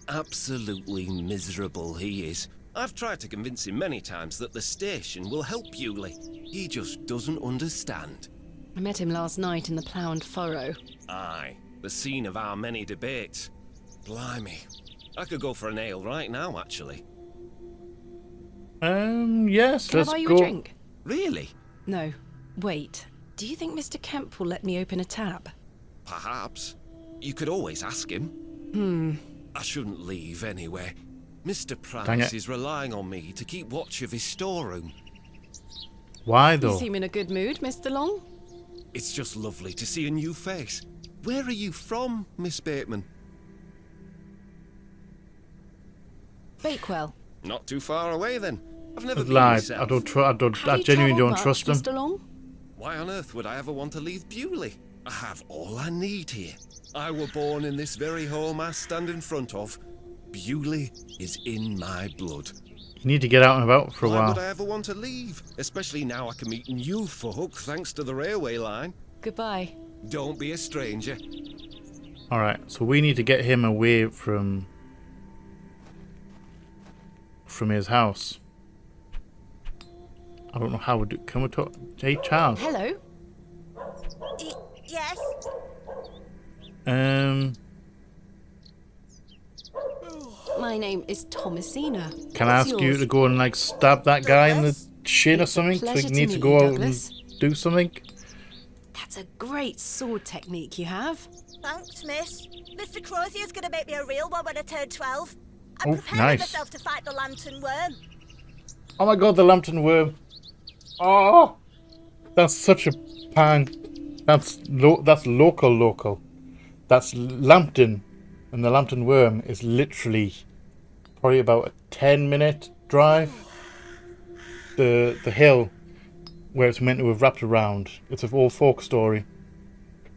Absolutely miserable he is. I've tried to convince him many times that the station will help Bewlay. He just doesn't understand. I met him last night in the Plough and Furrow. Aye, the scene of our many debates. Blimey. I could go for an ale right now, actually. Yes, Can I let's buy you go. a drink? Really? No. Wait. Do you think Mr. Kemp will let me open a tab? Perhaps. You could always ask him. I shouldn't leave anyway. Mr. Dang Price it. is relying on me to keep watch of his storeroom. Why, You though? seem in a good mood, Mr. Long. It's just lovely to see a new face. Where are you from, Miss Bateman? Bakewell. Not too far away then. I've never been Lied. myself. I genuinely don't trust him. Mr. Long? Why on earth would I ever want to leave Bewlay? I have all I need here. I were born in this very home I stand in front of. Bewlay is in my blood. You need to get out and about for a Why while. would I ever want to leave? Especially now I can meet new folk thanks to the railway line. Goodbye. Don't be a stranger. Alright, so we need to get him away from his house. I don't know how we do. Can we talk? Hey, Charles. Hello. Yes? My name is Thomasina. Can I ask you to go and like stab that guy in the shin or It's a something? So pleasure we to need to meet go you, out Douglas. and do something. That's a great sword technique you have. Thanks, miss. Mr. Crozier's gonna make me a real one when I turn 12. I'm Oh, preparing nice. myself to fight the lantern worm. Oh my god, the lambton worm. Oh, that's such a pang. That's local. That's Lambton, and the Lambton worm is literally probably about a 10-minute drive. The hill where it's meant to have wrapped around, it's an old folk story,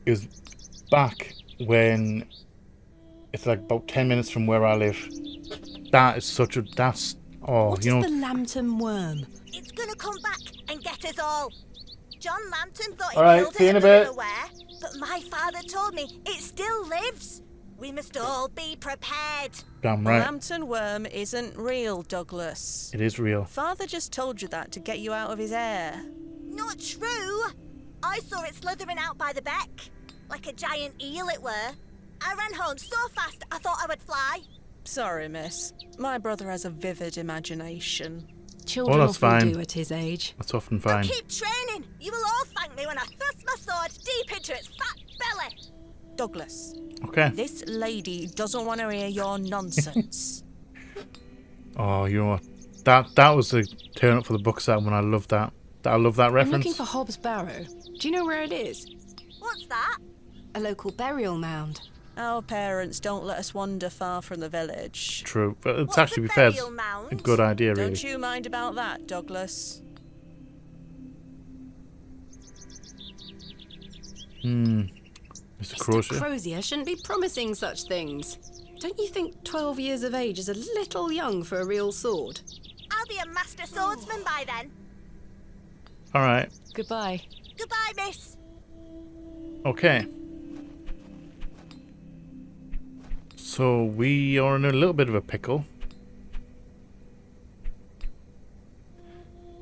is back when it's like about 10 minutes from where I live. That is such a What is the lambton worm? It's gonna come back and get us all. John Lambton thought he All right, killed see you it in at a the bit. River Ware, but my father told me it still lives. We must all be prepared. Damn right. Lambton worm isn't real, Douglas. It is real. Father just told you that to get you out of his hair. Not true. I saw it slithering out by the beck, like a giant eel it were. I ran home so fast I thought I would fly. Sorry, miss. My brother has a vivid imagination. Children that's often fine. do at his age. That's often fine. Keep training. You will all thank me when I thrust my sword deep into its fat belly. Douglas. Okay. This lady doesn't want to hear your nonsense. Oh, you know what? That was a turn up for the book set when I love that. I love that I'm reference. looking for Hobbs Barrow. Do you know where it is? What's that? A local burial mound. Our parents don't let us wander far from the village. True, but it's What's actually a be fair, it's burial mound? a good idea, really. Don't you mind about that, Douglas? Mr. Crozier. Crozier shouldn't be promising such things. Don't you think 12 years of age is a little young for a real sword? I'll be a master swordsman by then. Alright. Goodbye. Goodbye, miss. Okay. So we are in a little bit of a pickle.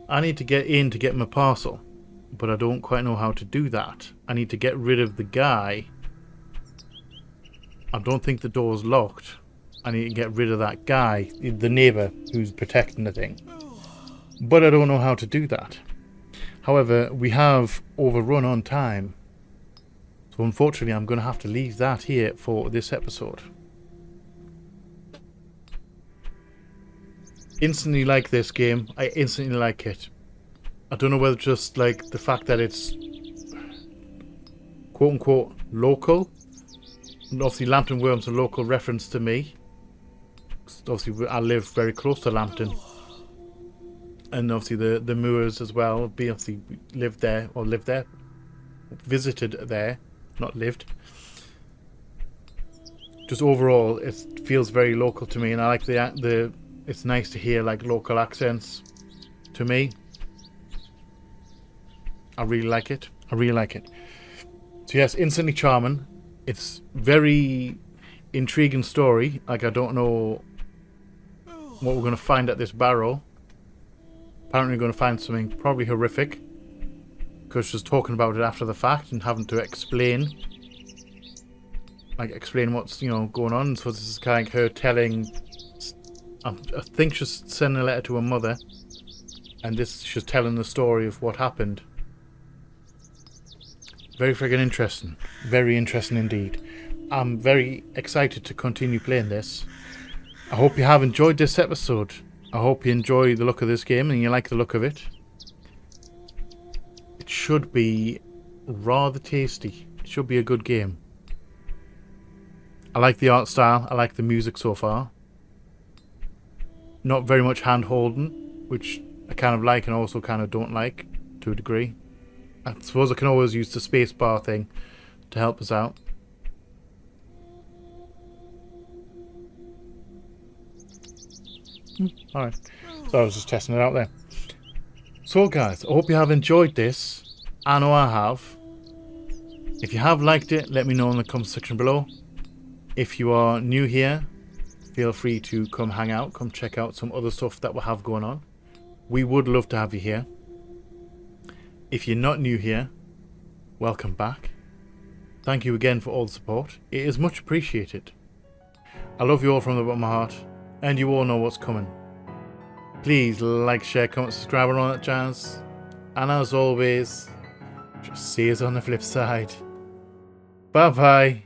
I need to get in to get my parcel, but I don't quite know how to do that. I need to get rid of the guy. I don't think the door's locked. I need to get rid of that guy, the neighbour who's protecting the thing. But I don't know how to do that. However, we have overrun on time. So unfortunately, I'm going to have to leave that here for this episode. Instantly like this game. I instantly like it. I don't know whether just like the fact that it's quote unquote local. And obviously Lambton Worm's a local reference to me. Obviously I live very close to Lambton. And obviously the Moors as well. Obviously lived there. Visited there. Not lived. Just overall it feels very local to me, and I like the it's nice to hear like local accents to me. I really like it. I really like it. So yes, instantly charming. It's very intriguing story. Like I don't know what we're going to find at this Barrow. Apparently we're going to find something probably horrific, because she's talking about it after the fact and having to explain what's going on. So this is kind of her telling. I think she's sending a letter to her mother, and she's telling the story of what happened. Very friggin' interesting. Very interesting indeed. I'm very excited to continue playing this. I hope you have enjoyed this episode. I hope you enjoy the look of this game and you like the look of it. It should be rather tasty. It should be a good game. I like the art style. I like the music so far. Not very much hand-holding, which I kind of like and also kind of don't like to a degree. I suppose I can always use the spacebar thing to help us out. Alright, so I was just testing it out there. So guys, I hope you have enjoyed this. I know I have. If you have liked it, let me know in the comment section below. If you are new here, feel free to come hang out, come check out some other stuff that we have going on. We would love to have you here. If you're not new here, welcome back. Thank you again for all the support. It is much appreciated. I love you all from the bottom of my heart, and you all know what's coming. Please like, share, comment, subscribe and all that jazz. And as always, just see us on the flip side. Bye bye.